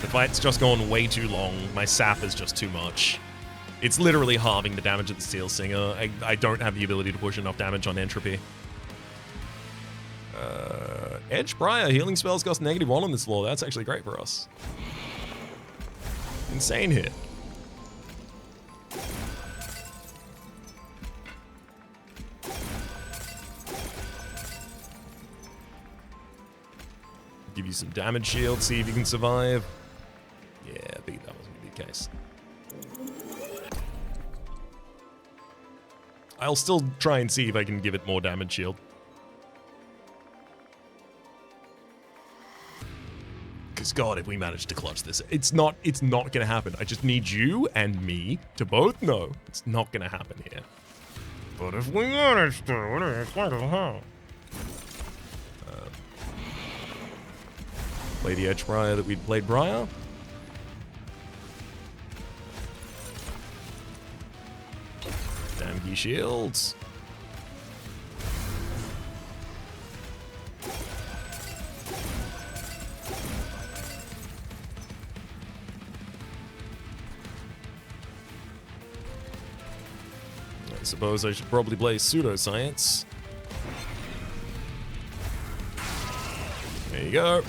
A: The fight's just gone way too long. My sap is just too much. It's literally halving the damage of the Steel Singer. I don't have the ability to push enough damage on Entropy. Edge Briar, healing spells cost -1 on this floor. That's actually great for us. Insane hit. Give you some damage shield, see if you can survive. Yeah, I think that was going to be the case. I'll still try and see if I can give it more damage shield. Because God, if we manage to clutch this, it's not going to happen. I just need you and me to both know it's not going to happen here. But if we manage to, it's going to happen. Play the Edge Briar that we'd played Briar. Damn ye shields. I suppose I should probably play Pseudoscience. There you go.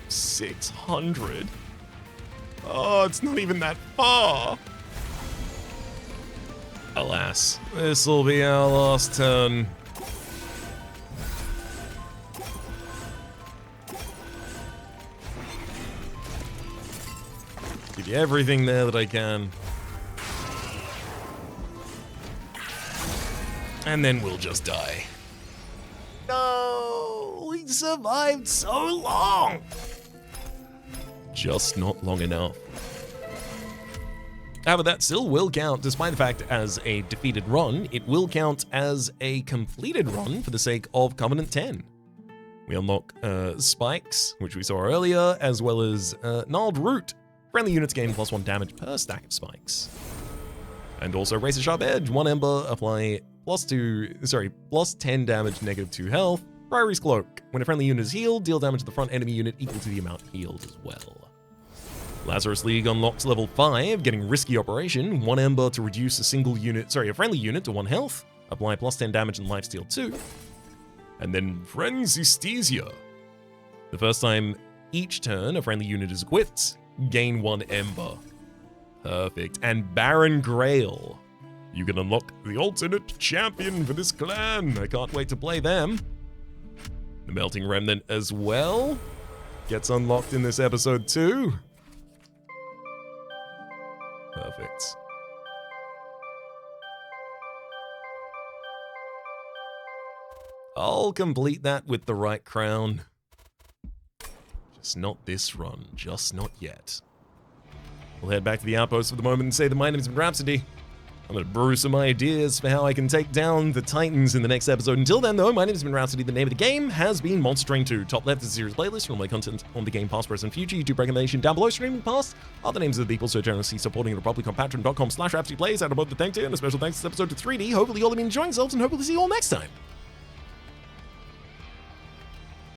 A: $600. Oh, it's not even that far. Alas, this will be our last turn. Give you everything there that I can. And then we'll just die. No, we survived so long. Just not long enough. However, that still will count, despite the fact as a defeated run, it will count as a completed run for the sake of Covenant 10. We unlock spikes, which we saw earlier, as well as Gnarled Root. Friendly units gain +1 damage per stack of spikes. And also Razor Sharp Edge, 1 Ember, apply +10 damage, -2 health. Priory's Cloak. When a friendly unit is healed, deal damage to the front enemy unit equal to the amount healed as well. Lazarus League unlocks level 5, getting Risky Operation, 1 Ember to reduce a friendly unit to 1 health, apply +10 damage and lifesteal 2. And then Frenzystesia. The first time each turn a friendly unit is equipped, gain 1 Ember. Perfect. And Baron Grail. You can unlock the alternate champion for this clan. I can't wait to play them. The Melting Remnant as well gets unlocked in this episode too. Perfect. I'll complete that with the right crown. Just not this run, just not yet. We'll head back to the outpost for the moment and say that my name is Rhapsody. I'm going to brew some ideas for how I can take down the Titans in the next episode. Until then, though, my name has been Rhapsody. The name of the game has been Monster Train 2. Top left is the series playlist for all my content on the game past, present, future. YouTube recommendation down below. Streaming past are the names of the people so generously supporting the Republic on patreon.com/RhapsodyPlays. Out of both the thank you and a special thanks this episode to 3D. Hopefully you all have been enjoying yourselves and hopefully see you all next time.